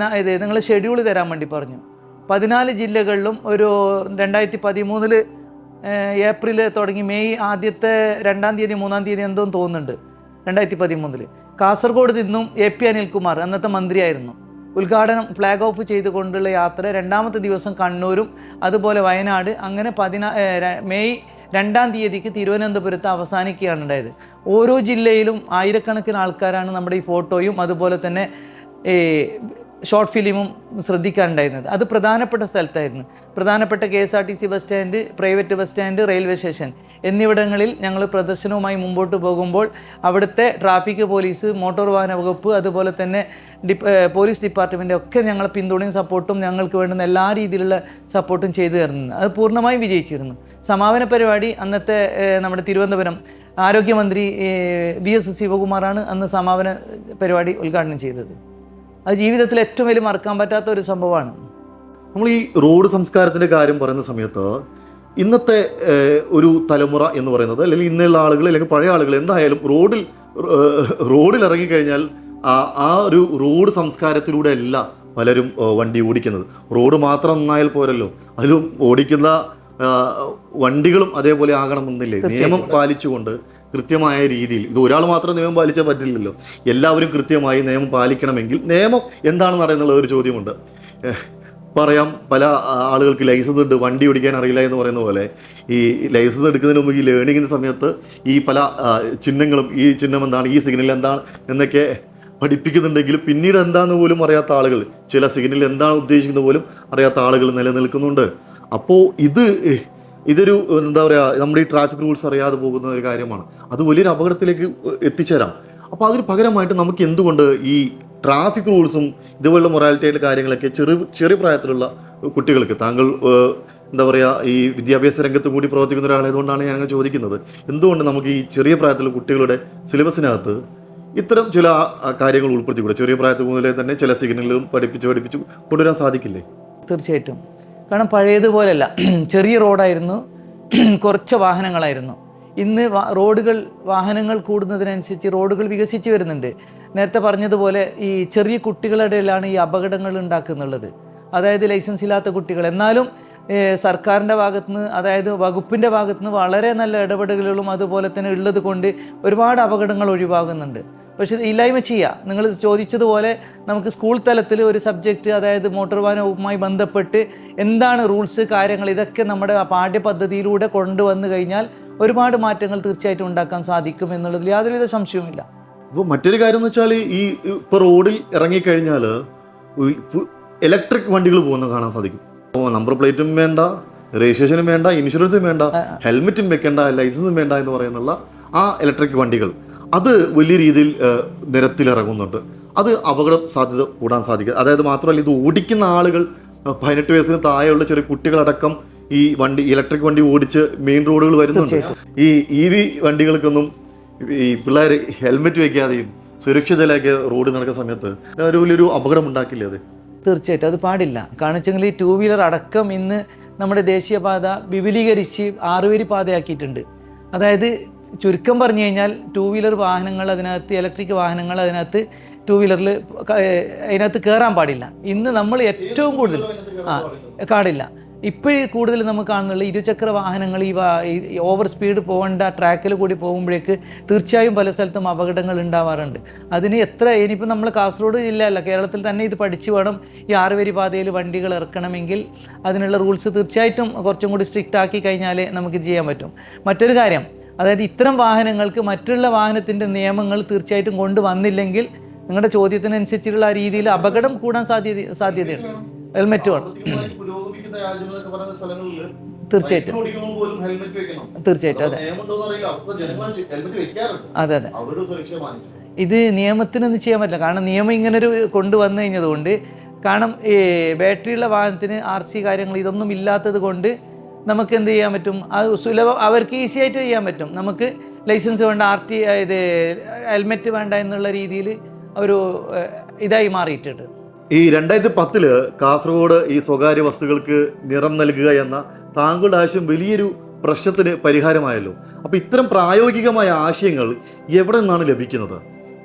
നിങ്ങൾ ഷെഡ്യൂൾ തരാൻ വേണ്ടി പറഞ്ഞു. 14 ജില്ലകളിലും ഒരു 2013 ഏപ്രിൽ തുടങ്ങി മെയ് ആദ്യത്തെ 2-ാം തീയതി 3-ാം തീയതി എന്തോന്ന് തോന്നുന്നുണ്ട് 2013 കാസർഗോഡ് നിന്നും AP അനിൽകുമാർ അന്നത്തെ മന്ത്രിയായിരുന്നു ഉദ്ഘാടനം ഫ്ലാഗ് ഓഫ് ചെയ്തുകൊണ്ടുള്ള യാത്ര. 2ാമത്തെ ദിവസം കണ്ണൂരും അതുപോലെ വയനാട്, അങ്ങനെ മെയ് 2-ാം തീയതിക്ക് തിരുവനന്തപുരത്ത് അവസാനിക്കുകയാണ് ഉണ്ടായത്. ഓരോ ജില്ലയിലും ആയിരക്കണക്കിന് ആൾക്കാരാണ് നമ്മുടെ ഈ ഫോട്ടോയും അതുപോലെ തന്നെ ഷോർട്ട് ഫിലിമും ശ്രദ്ധിക്കാനുണ്ടായിരുന്നത്. അത് പ്രധാനപ്പെട്ട സ്ഥലത്തായിരുന്നു. പ്രധാനപ്പെട്ട KSRTC bus stand, private bus stand, railway station എന്നിവിടങ്ങളിൽ ഞങ്ങൾ പ്രദർശനവുമായി മുമ്പോട്ട് പോകുമ്പോൾ അവിടുത്തെ ട്രാഫിക് പോലീസ്, മോട്ടോർ വാഹന വകുപ്പ്, അതുപോലെ തന്നെ പോലീസ് ഡിപ്പാർട്ട്മെൻറ്റ് ഒക്കെ ഞങ്ങളെ പിന്തുണയും സപ്പോർട്ടും ഞങ്ങൾക്ക് വേണ്ടുന്ന എല്ലാ രീതിയിലുള്ള സപ്പോർട്ടും ചെയ്തു തരുന്നു. അത് പൂർണ്ണമായും വിജയിച്ചിരുന്നു. സമാപന പരിപാടി അന്നത്തെ നമ്മുടെ തിരുവനന്തപുരം ആരോഗ്യമന്ത്രി VS ശിവകുമാറാണ് അന്ന് സമാപന പരിപാടി ഉദ്ഘാടനം ചെയ്തത്. അത് ജീവിതത്തിൽ ഏറ്റവും വലിയ മറക്കാൻ പറ്റാത്ത ഒരു സംഭവമാണ്. നമ്മൾ ഈ റോഡ് സംസ്കാരത്തിൻ്റെ കാര്യം പറയുന്ന സമയത്ത് ഇന്നത്തെ ഒരു തലമുറ എന്ന് പറയുന്നത്, അല്ലെങ്കിൽ ഇന്നുള്ള ആളുകൾ അല്ലെങ്കിൽ പഴയ ആളുകൾ എന്തായാലും റോഡിൽ ഇറങ്ങിക്കഴിഞ്ഞാൽ ആ ഒരു റോഡ് സംസ്കാരത്തിലൂടെ അല്ല പലരും വണ്ടി ഓടിക്കുന്നത്. റോഡ് മാത്രം നന്നായാൽ പോരല്ലോ, അതിലും ഓടിക്കുന്ന വണ്ടികളും അതേപോലെ ആകണമെന്നില്ലേ? നിയമം പാലിച്ചുകൊണ്ട് കൃത്യമായ രീതിയിൽ, ഇത് ഒരാൾ മാത്രം നിയമം പാലിച്ചാൽ പറ്റില്ലല്ലോ, എല്ലാവരും കൃത്യമായി നിയമം പാലിക്കണമെങ്കിൽ നിയമം എന്താണെന്ന് അറിയുന്നുള്ള ഒരു ചോദ്യമുണ്ട്. പറയാം, പല ആളുകൾക്ക് ലൈസൻസ് ഉണ്ട്, വണ്ടി ഓടിക്കാൻ അറിയില്ല എന്ന് പറയുന്ന പോലെ ഈ ലൈസൻസ് എടുക്കുന്നതിന് മുമ്പ് ഈ ലേണിങ്ങിൻ്റെ സമയത്ത് ഈ പല ചിഹ്നങ്ങളും, ഈ ചിഹ്നം എന്താണ്, ഈ സിഗ്നൽ എന്താണ് എന്നൊക്കെ പഠിപ്പിക്കുന്നുണ്ടെങ്കിൽ പിന്നീട് എന്താണെന്ന് പോലും അറിയാത്ത ആളുകൾ, ചില സിഗ്നൽ എന്താണ് ഉദ്ദേശിക്കുന്നത് പോലും അറിയാത്ത ആളുകൾ നിലനിൽക്കുന്നുണ്ട്. അപ്പോൾ ഇതൊരു എന്താ പറയുക, നമ്മുടെ ഈ ട്രാഫിക് റൂൾസ് അറിയാതെ പോകുന്ന ഒരു കാര്യമാണ്. അത് വലിയൊരു അപകടത്തിലേക്ക് എത്തിച്ചേരാം. അപ്പോൾ അതിന് പകരമായിട്ട് നമുക്ക് എന്തുകൊണ്ട് ഈ ട്രാഫിക് റൂൾസും ഇതുപോലുള്ള മൊറാലിറ്റിയുടെ കാര്യങ്ങളൊക്കെ ചെറിയ പ്രായത്തിലുള്ള കുട്ടികൾക്ക്, താങ്കൾ എന്താ പറയുക ഈ വിദ്യാഭ്യാസ രംഗത്ത് കൂടി പ്രവർത്തിക്കുന്ന ഒരാളായതുകൊണ്ടാണ് ഞാൻ അങ്ങനെ ചോദിക്കുന്നത്, എന്തുകൊണ്ട് നമുക്ക് ഈ ചെറിയ പ്രായത്തിലുള്ള കുട്ടികളുടെ സിലബസിനകത്ത് ഇത്തരം ചില കാര്യങ്ങൾ ഉൾപ്പെടുത്തിക്കൂടെ? ചെറിയ പ്രായത്തിൽ മുതലേ തന്നെ ചില സിഗ്നലുകളും പഠിപ്പിച്ച് കൊണ്ടുവരാൻ സാധിക്കില്ലേ? തീർച്ചയായിട്ടും. കാരണം പഴയതുപോലെയല്ല, ചെറിയ റോഡായിരുന്നു, കുറച്ച് വാഹനങ്ങളായിരുന്നു. ഇന്ന് വാഹനങ്ങൾ കൂടുന്നതിനനുസരിച്ച് റോഡുകൾ വികസിച്ച് വരുന്നുണ്ട്. നേരത്തെ പറഞ്ഞതുപോലെ ഈ ചെറിയ കുട്ടികളുടെ ഇടയിലാണ് ഈ അപകടങ്ങൾ ഉണ്ടാക്കുന്നുള്ളത്. അതായത് ലൈസൻസ് ഇല്ലാത്ത കുട്ടികൾ. എന്നാലും സർക്കാരിൻ്റെ ഭാഗത്തുനിന്ന്, അതായത് വകുപ്പിൻ്റെ ഭാഗത്തുനിന്ന് വളരെ നല്ല ഇടപെടലുകളും അതുപോലെ തന്നെ ഉള്ളത് കൊണ്ട് ഒരുപാട് അപകടങ്ങൾ ഒഴിവാകുന്നുണ്ട്. പക്ഷേ ഇല്ലായ്മ ചെയ്യുക. നിങ്ങൾ ചോദിച്ചതുപോലെ നമുക്ക് സ്കൂൾ തലത്തിൽ ഒരു സബ്ജക്റ്റ്, അതായത് മോട്ടോർ വാഹന വകുപ്പുമായി ബന്ധപ്പെട്ട് എന്താണ് റൂൾസ്, കാര്യങ്ങൾ, ഇതൊക്കെ നമ്മുടെ പാഠ്യപദ്ധതിയിലൂടെ കൊണ്ടുവന്നു കഴിഞ്ഞാൽ ഒരുപാട് മാറ്റങ്ങൾ തീർച്ചയായിട്ടും ഉണ്ടാക്കാൻ സാധിക്കും എന്നുള്ളതിൽ യാതൊരുവിധ സംശയവുമില്ല. ഇപ്പോൾ മറ്റൊരു കാര്യം എന്ന് വെച്ചാൽ, ഈ ഇപ്പോൾ റോഡിൽ ഇറങ്ങിക്കഴിഞ്ഞാൽ ഇലക്ട്രിക് വണ്ടികൾ പോകുന്നത് കാണാൻ സാധിക്കും. അപ്പോൾ നമ്പർ പ്ലേറ്റും വേണ്ട, രജിസ്ട്രേഷനും വേണ്ട, ഇൻഷുറൻസും വേണ്ട, ഹെൽമെറ്റും വെക്കേണ്ട, ലൈസൻസും വേണ്ട എന്ന് പറയുന്നുള്ള ആ ഇലക്ട്രിക് വണ്ടികൾ, അത് വലിയ രീതിയിൽ നിരത്തിലിറങ്ങുന്നുണ്ട്. അത് അപകട സാധ്യത കൂടാൻ സാധിക്കുക. അതായത് മാത്രമല്ല, ഇത് ഓടിക്കുന്ന ആളുകൾ 18 വയസ്സിന് താഴെയുള്ള ചെറിയ കുട്ടികളടക്കം ഈ ഇലക്ട്രിക് വണ്ടി ഓടിച്ച് മെയിൻ റോഡുകൾ വരുന്നുണ്ട്. ഈ EV വണ്ടികൾക്കൊന്നും ഈ പിള്ളേർ ഹെൽമെറ്റ് വയ്ക്കാതെയും സുരക്ഷിതയിലേക്ക് റോഡ് നടക്കുന്ന സമയത്ത് ഒരു വലിയൊരു അപകടം ഉണ്ടാക്കില്ലേ അത്? തീർച്ചയായിട്ടും അത് പാടില്ല. കാരണം വെച്ചെങ്കിൽ ഈ 2 വീലർ അടക്കം ഇന്ന് നമ്മുടെ ദേശീയപാത വിപുലീകരിച്ച് 6 വരി പാതയാക്കിയിട്ടുണ്ട്. അതായത് ചുരുക്കം പറഞ്ഞു കഴിഞ്ഞാൽ 2 വീലർ വാഹനങ്ങൾ അതിനകത്ത്, ഇലക്ട്രിക് വാഹനങ്ങൾ അതിനകത്ത്, 2 വീലറിൽ അതിനകത്ത് കയറാൻ പാടില്ല. ഇന്ന് നമ്മൾ ഏറ്റവും കൂടുതൽ കാടില്ല. ഇപ്പോഴും കൂടുതൽ നമുക്ക് കാണുന്നുള്ള ഇരുചക്ര വാഹനങ്ങൾ ഈ ഓവർ സ്പീഡ് പോകേണ്ട ട്രാക്കിൽ കൂടി പോകുമ്പോഴേക്ക് തീർച്ചയായും പല സ്ഥലത്തും അപകടങ്ങൾ ഉണ്ടാവാറുണ്ട്. അതിന് ഇനിയിപ്പോൾ നമ്മൾ കാസർഗോഡ് ജില്ലയല്ല, കേരളത്തിൽ തന്നെ ഇത് പഠിച്ച് വേണം ഈ 6 വരി പാതയിൽ വണ്ടികൾ ഇറക്കണമെങ്കിൽ അതിനുള്ള റൂൾസ് തീർച്ചയായിട്ടും കുറച്ചും കൂടി സ്ട്രിക്റ്റ് ആക്കി കഴിഞ്ഞാലേ നമുക്ക് ചെയ്യാൻ പറ്റും. മറ്റൊരു കാര്യം, അതായത് ഇത്തരം വാഹനങ്ങൾക്ക് മറ്റുള്ള വാഹനത്തിൻ്റെ നിയമങ്ങൾ തീർച്ചയായിട്ടും കൊണ്ടുവന്നില്ലെങ്കിൽ നിങ്ങളുടെ ചോദ്യത്തിനനുസരിച്ചുള്ള ആ രീതിയിൽ അപകടം കൂടാൻ സാധ്യതയുണ്ട്. ഹെൽമെറ്റ് വേണം. തീർച്ചയായിട്ടും അതെ. ഇത് നിയമത്തിനൊന്നും ചെയ്യാൻ പറ്റില്ല. കാരണം നിയമം ഇങ്ങനൊരു കൊണ്ടുവന്നു കഴിഞ്ഞതുകൊണ്ട്, കാരണം ഈ ബാറ്ററിയുള്ള വാഹനത്തിന് RC കാര്യങ്ങൾ ഇതൊന്നും ഇല്ലാത്തത് കൊണ്ട് നമുക്ക് എന്ത് ചെയ്യാൻ പറ്റും, അത് അവർക്ക് ഈസി ആയിട്ട് ചെയ്യാൻ പറ്റും. നമുക്ക് ലൈസൻസ് വേണ്ട, ഇത് ഹെൽമെറ്റ് വേണ്ട എന്നുള്ള രീതിയിൽ ഒരു ഇതായി മാറിയിട്ടുണ്ട്. ഈ 2010 കാസർഗോഡ് ഈ സ്വകാര്യ ബസ്സുകൾക്ക് നിറം നൽകുക എന്ന താങ്കളുടെ ആശയം വലിയൊരു പ്രശ്നത്തിന് പരിഹാരമായല്ലോ. അപ്പോൾ ഇത്തരം പ്രായോഗികമായ ആശയങ്ങൾ എവിടെ നിന്നാണ് ലഭിക്കുന്നത്?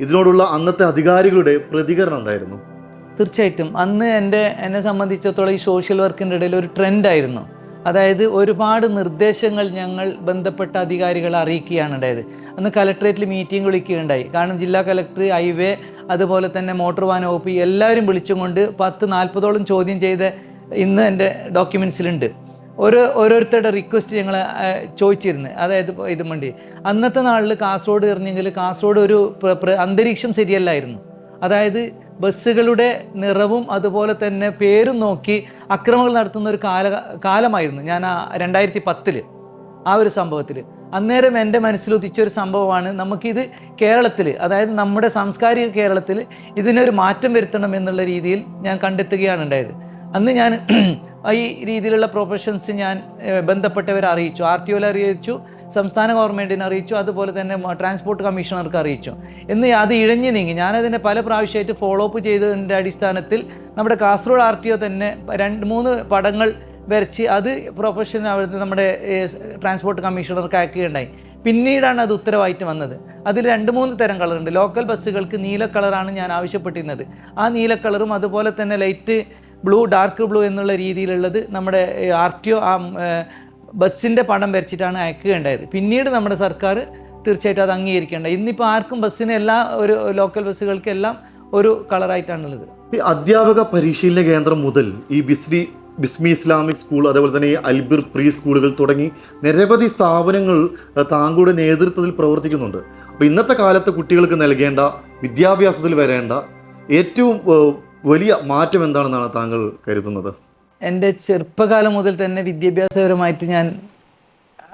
ഇതിനോടുള്ള അന്നത്തെ അധികാരികളുടെ പ്രതികരണം എന്തായിരുന്നു? തീർച്ചയായിട്ടും അന്ന് എന്നെ സംബന്ധിച്ചിടത്തോളം ഈ സോഷ്യൽ വർക്കിൻ്റെ ഇടയിൽ ഒരു ട്രെൻഡായിരുന്നു. അതായത് ഒരുപാട് നിർദ്ദേശങ്ങൾ ഞങ്ങൾ ബന്ധപ്പെട്ട അധികാരികളെ അറിയിക്കുകയാണ് ഉണ്ടായത്. അന്ന് കലക്ട്രേറ്റിൽ മീറ്റിംഗ് വിളിക്കുകയുണ്ടായി. കാരണം ജില്ലാ കലക്ടർ, ഹൈവേ, അതുപോലെ തന്നെ മോട്ടോർ വാഹന വകുപ്പ് എല്ലാവരും വിളിച്ചും കൊണ്ട് 10-40ഓളം ചോദ്യം ചെയ്ത് ഇന്ന് എൻ്റെ ഡോക്യുമെൻസിലുണ്ട്. ഓരോരുത്തരുടെ റിക്വസ്റ്റ് ഞങ്ങൾ ചോദിച്ചിരുന്നു. അതായത് ഇതും വേണ്ടി അന്നത്തെ നാളിൽ കാസർഗോഡ് എറിഞ്ഞെങ്കിൽ കാസർഗോഡ് ഒരു അന്തരീക്ഷം ശരിയല്ലായിരുന്നു. അതായത് ബസ്സുകളുടെ നിറവും അതുപോലെ തന്നെ പേരും നോക്കി അക്രമങ്ങൾ നടത്തുന്ന ഒരു കാലമായിരുന്നു ഞാൻ 2010 ആ ഒരു സംഭവത്തിൽ. അന്നേരം എൻ്റെ മനസ്സിലുദിച്ച ഒരു സംഭവമാണ്, നമുക്കിത് കേരളത്തിൽ, അതായത് നമ്മുടെ സാംസ്കാരിക കേരളത്തിൽ ഇതിനൊരു മാറ്റം വരുത്തണം എന്നുള്ള രീതിയിൽ ഞാൻ കണ്ടെത്തുകയാണ് ഉണ്ടായത്. അന്ന് ഞാൻ ഈ രീതിയിലുള്ള പ്രൊഫഷൻസ് ഞാൻ ബന്ധപ്പെട്ടവരെ അറിയിച്ചു, RTOയിൽ അറിയിച്ചു, സംസ്ഥാന ഗവൺമെൻറ്റിനെ അറിയിച്ചു, അതുപോലെ തന്നെ ട്രാൻസ്പോർട്ട് കമ്മീഷണർക്ക് അറിയിച്ചു. എന്ന് അത് ഇഴഞ്ഞു നീങ്ങി. ഞാനതിനെ പല പ്രാവശ്യമായിട്ട് ഫോളോ അപ്പ് ചെയ്തതിൻ്റെ അടിസ്ഥാനത്തിൽ നമ്മുടെ കാസർഗോഡ് RTO തന്നെ 2-3 പടങ്ങൾ വരച്ച് അത് പ്രൊഫഷണൽ അവിടുത്തെ നമ്മുടെ ട്രാൻസ്പോർട്ട് കമ്മീഷണർക്ക് അയക്കുകയുണ്ടായി. പിന്നീടാണ് അത് ഉത്തരവായിട്ട് വന്നത്. അതിൽ 2-3 തരം കളറുണ്ട്. ലോക്കൽ ബസ്സുകൾക്ക് നീല കളറാണ് ഞാൻ ആവശ്യപ്പെട്ടിരുന്നത്. ആ നീല കളറും അതുപോലെ തന്നെ ലൈറ്റ് ബ്ലൂ, ഡാർക്ക് ബ്ലൂ എന്നുള്ള രീതിയിലുള്ളത് നമ്മുടെ RTO ആ ബസ്സിൻ്റെ പടം വരച്ചിട്ടാണ് അയക്കുകയുണ്ടായത്. പിന്നീട് നമ്മുടെ സർക്കാർ തീർച്ചയായിട്ടും അത് അംഗീകരിക്കേണ്ടത്. ഇന്നിപ്പോൾ ആർക്കും ബസ്സിന് ഒരു ലോക്കൽ ബസ്സുകൾക്ക് എല്ലാം ഒരു കളറായിട്ടാണുള്ളത്. ഈ അധ്യാപക പരിശീലന കേന്ദ്രം മുതൽ ഈ ബിസ്മി ഇസ്ലാമിക് സ്കൂൾ, അതേപോലെ തന്നെ ഈ അൽബിർ പ്രീ സ്കൂളുകൾ തുടങ്ങി നിരവധി സ്ഥാപനങ്ങൾ താങ്കളുടെ നേതൃത്വത്തിൽ പ്രവർത്തിക്കുന്നുണ്ട്. അപ്പോൾ ഇന്നത്തെ കാലത്ത് കുട്ടികൾക്ക് നൽകേണ്ട വിദ്യാഭ്യാസത്തിൽ വരേണ്ട ഏറ്റവും വലിയ മാറ്റം എന്താണെന്നാണ് താങ്കൾ കരുതുന്നത്? എൻ്റെ ചെറുപ്പകാലം മുതൽ തന്നെ വിദ്യാഭ്യാസപരമായിട്ട് ഞാൻ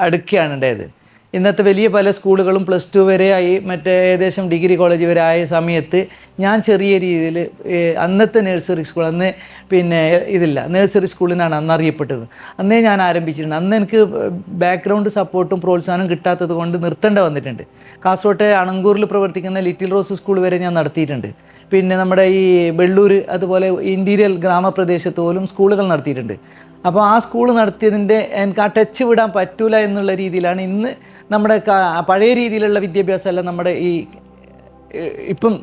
അടുക്കുകയാണ് ഉണ്ടായത്. ഇന്നത്തെ വലിയ പല സ്കൂളുകളും +2 വരെ ആയി, മറ്റേ ഏകദേശം ഡിഗ്രി കോളേജ് വരെ ആയ സമയത്ത് ഞാൻ ചെറിയ രീതിയിൽ അന്നത്തെ നഴ്സറി സ്കൂൾ, അന്ന് നഴ്സറി സ്കൂളിനാണ് അന്ന് അറിയപ്പെട്ടത്. അന്നേ ഞാൻ ആരംഭിച്ചിട്ടുണ്ട്. അന്ന് എനിക്ക് ബാക്ക്ഗ്രൗണ്ട് സപ്പോർട്ടും പ്രോത്സാഹനം കിട്ടാത്തത് കൊണ്ട് നിർത്തേണ്ട വന്നിട്ടുണ്ട്. കാസർഗോട്ടെ അണങ്കൂറിൽ പ്രവർത്തിക്കുന്ന ലിറ്റിൽ റോസ് സ്കൂൾ വരെ ഞാൻ നടത്തിയിട്ടുണ്ട്. പിന്നെ നമ്മുടെ ഈ വെള്ളൂർ, അതുപോലെ ഇൻറ്റീരിയൽ ഗ്രാമപ്രദേശത്ത് പോലും സ്കൂളുകൾ നടത്തിയിട്ടുണ്ട്. അപ്പോൾ ആ സ്കൂൾ നടത്തിയതിൻ്റെ എനിക്ക് ആ ടച്ച് വിടാൻ പറ്റൂല എന്നുള്ള രീതിയിലാണ് ഇന്ന് നമ്മുടെ പഴയ രീതിയിലുള്ള വിദ്യാഭ്യാസമല്ല നമ്മുടെ ഈ ഇപ്പം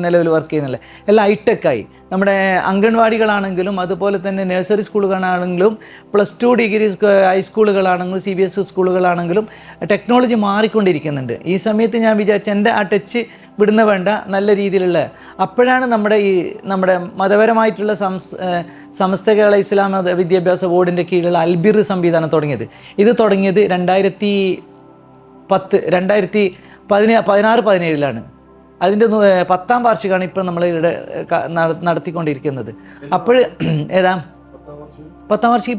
നിലവിൽ വർക്ക് ചെയ്യുന്നില്ല. എല്ലാം ഹൈടെക്കായി. നമ്മുടെ അംഗൻവാടികളാണെങ്കിലും അതുപോലെ തന്നെ നഴ്സറി സ്കൂളുകളാണെങ്കിലും +2 ഡിഗ്രി ഹൈസ്കൂളുകളാണെങ്കിലും CBSE സ്കൂളുകളാണെങ്കിലും ടെക്നോളജി മാറിക്കൊണ്ടിരിക്കുന്നുണ്ട്. ഈ സമയത്ത് ഞാൻ വിചാരിച്ച എൻ്റെ ആ ടച്ച് വിടുന്ന വേണ്ട, നല്ല രീതിയിലുള്ള, അപ്പോഴാണ് നമ്മുടെ മതപരമായിട്ടുള്ള സമസ്ത കേരള ഇസ്ലാം വിദ്യാഭ്യാസ ബോർഡിൻ്റെ കീഴിലുള്ള അൽബിർ സംവിധാനം തുടങ്ങിയത്. ഇത് തുടങ്ങിയത് 2016-17 അതിൻ്റെ 10ാം വാർഷികമാണ് ഇപ്പോൾ നമ്മൾ ഇവിടെ നടത്തിക്കൊണ്ടിരിക്കുന്നത്. അപ്പോൾ 10ാം വാർഷികം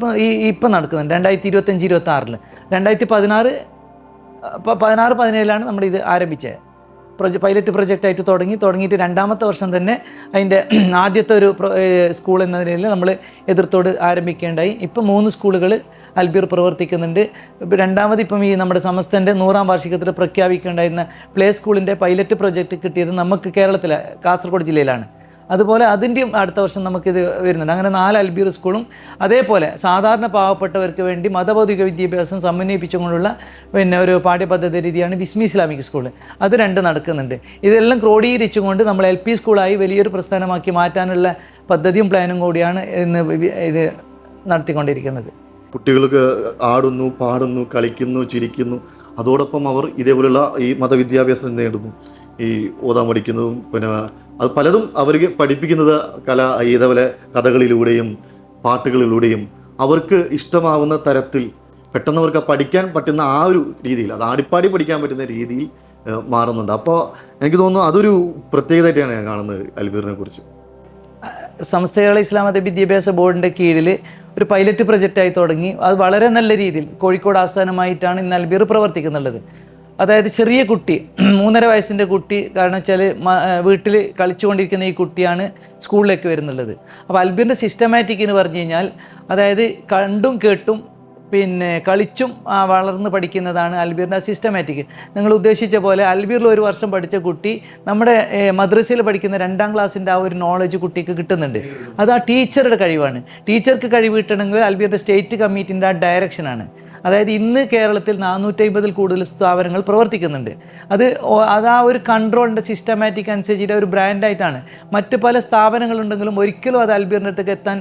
ഇപ്പം നടക്കുന്നുണ്ട് 2025-26. 2016-17 നമ്മളിത് ആരംഭിച്ചത്. പൈലറ്റ് പ്രൊജക്റ്റായിട്ട് തുടങ്ങിയിട്ട് 2ാമത്തെ വർഷം തന്നെ അതിൻ്റെ ആദ്യത്തെ ഒരു സ്കൂൾ എന്ന നിലയിൽ നമ്മൾ എതിർത്തോട് ആരംഭിക്കേണ്ടായി. ഇപ്പം 3 സ്കൂളുകൾ അൽബിർ പ്രവർത്തിക്കുന്നുണ്ട്. 2ാമത് ഇപ്പം ഈ നമ്മുടെ സമസ്തൻ്റെ 100ാം വാർഷികത്തിൽ പ്രഖ്യാപിക്കേണ്ടായിരുന്ന പ്ലേ സ്കൂളിൻ്റെ പൈലറ്റ് പ്രൊജക്റ്റ് കിട്ടിയത് നമുക്ക് കേരളത്തിലെ കാസർഗോഡ് ജില്ലയിലാണ്. അതുപോലെ അതിൻ്റെയും അടുത്ത വർഷം നമുക്കിത് വരുന്നുണ്ട്. അങ്ങനെ 4 അൽബിർ സ്കൂളും അതേപോലെ സാധാരണ പാവപ്പെട്ടവർക്ക് വേണ്ടി മതഭൗതിക വിദ്യാഭ്യാസം സമന്വയിപ്പിച്ചുകൊണ്ടുള്ള ഒരു പാഠ്യപദ്ധതി രീതിയാണ് ബിസ്മി ഇസ്ലാമിക് സ്കൂൾ. അത് 2 നടക്കുന്നുണ്ട്. ഇതെല്ലാം ക്രോഡീകരിച്ചുകൊണ്ട് നമ്മൾ LP സ്കൂളായി വലിയൊരു പ്രസ്ഥാനമാക്കി മാറ്റാനുള്ള പദ്ധതിയും പ്ലാനും കൂടിയാണ് ഇന്ന് ഇത് നടത്തിക്കൊണ്ടിരിക്കുന്നത്. കുട്ടികൾക്ക് ആടുന്നു, പാടുന്നു, കളിക്കുന്നു, ചിരിക്കുന്നു, അതോടൊപ്പം അവർ ഇതേപോലുള്ള ഈ മതവിദ്യാഭ്യാസം നേടുന്നു, ഈ ഓതാൻ പഠിക്കുന്നതും പിന്നെ അത് പലതും അവർക്ക് പഠിപ്പിക്കുന്നത് ഇതേപോലെ കഥകളിലൂടെയും പാട്ടുകളിലൂടെയും അവർക്ക് ഇഷ്ടമാവുന്ന തരത്തിൽ പെട്ടെന്ന് അവർക്ക് പഠിക്കാൻ പറ്റുന്ന ആ ഒരു രീതിയിൽ, അത് ആടിപ്പാടി പഠിക്കാൻ പറ്റുന്ന രീതിയിൽ മാറുന്നുണ്ട്. അപ്പോൾ എനിക്ക് തോന്നുന്നു അതൊരു പ്രത്യേകതയായിട്ടാണ് ഞാൻ കാണുന്നത് അൽബിറിനെ കുറിച്ച്. സമസ്ത കേരള ഇസ്ലാം മത വിദ്യാഭ്യാസ ബോർഡിൻ്റെ കീഴിൽ ഒരു പൈലറ്റ് പ്രൊജക്റ്റായി തുടങ്ങി. അത് വളരെ നല്ല രീതിയിൽ കോഴിക്കോട് ആസ്ഥാനമായിട്ടാണ് ഇന്ന് അൽബിർ പ്രവർത്തിക്കുന്നുള്ളത്. അതായത് ചെറിയ കുട്ടി, 3.5 വയസ്സിൻ്റെ കുട്ടി, കാരണം വെച്ചാൽ വീട്ടിൽ കളിച്ചുകൊണ്ടിരിക്കുന്ന ഈ കുട്ടിയാണ് സ്കൂളിലേക്ക് വരുന്നുള്ളത്. അപ്പോൾ അൽബിറിൻ്റെ സിസ്റ്റമാറ്റിക് എന്ന് പറഞ്ഞു കഴിഞ്ഞാൽ, അതായത് കണ്ടും കേട്ടും പിന്നെ കളിച്ചും വളർന്ന് പഠിക്കുന്നതാണ് അൽബിറിൻ്റെ സിസ്റ്റമാറ്റിക്. നിങ്ങൾ ഉദ്ദേശിച്ച പോലെ അൽബിറിൽ 1 വർഷം പഠിച്ച കുട്ടി നമ്മുടെ മദ്രസയിൽ പഠിക്കുന്ന 2ാം ക്ലാസ്സിൻ്റെ ആ ഒരു നോളജ് കുട്ടിക്ക് കിട്ടുന്നുണ്ട്. അത് ആ ടീച്ചറുടെ കഴിവാണ്. ടീച്ചർക്ക് കഴിവ് കിട്ടണമെങ്കിൽ അൽബിറിൻ്റെ സ്റ്റേറ്റ് കമ്മിറ്റിൻ്റെ ആ ഡയറക്ഷനാണ്. അതായത് ഇന്ന് കേരളത്തിൽ 450-ൽ കൂടുതൽ സ്ഥാപനങ്ങൾ പ്രവർത്തിക്കുന്നുണ്ട്. അത് ആ ഒരു കൺട്രോളിൻ്റെ സിസ്റ്റമാറ്റിക് അനുസരിച്ചിട്ട് ഒരു ബ്രാൻഡായിട്ടാണ്. മറ്റ് പല സ്ഥാപനങ്ങളുണ്ടെങ്കിലും ഒരിക്കലും അത് അൽബിറിൻ്റെ അടുത്തേക്ക് എത്താൻ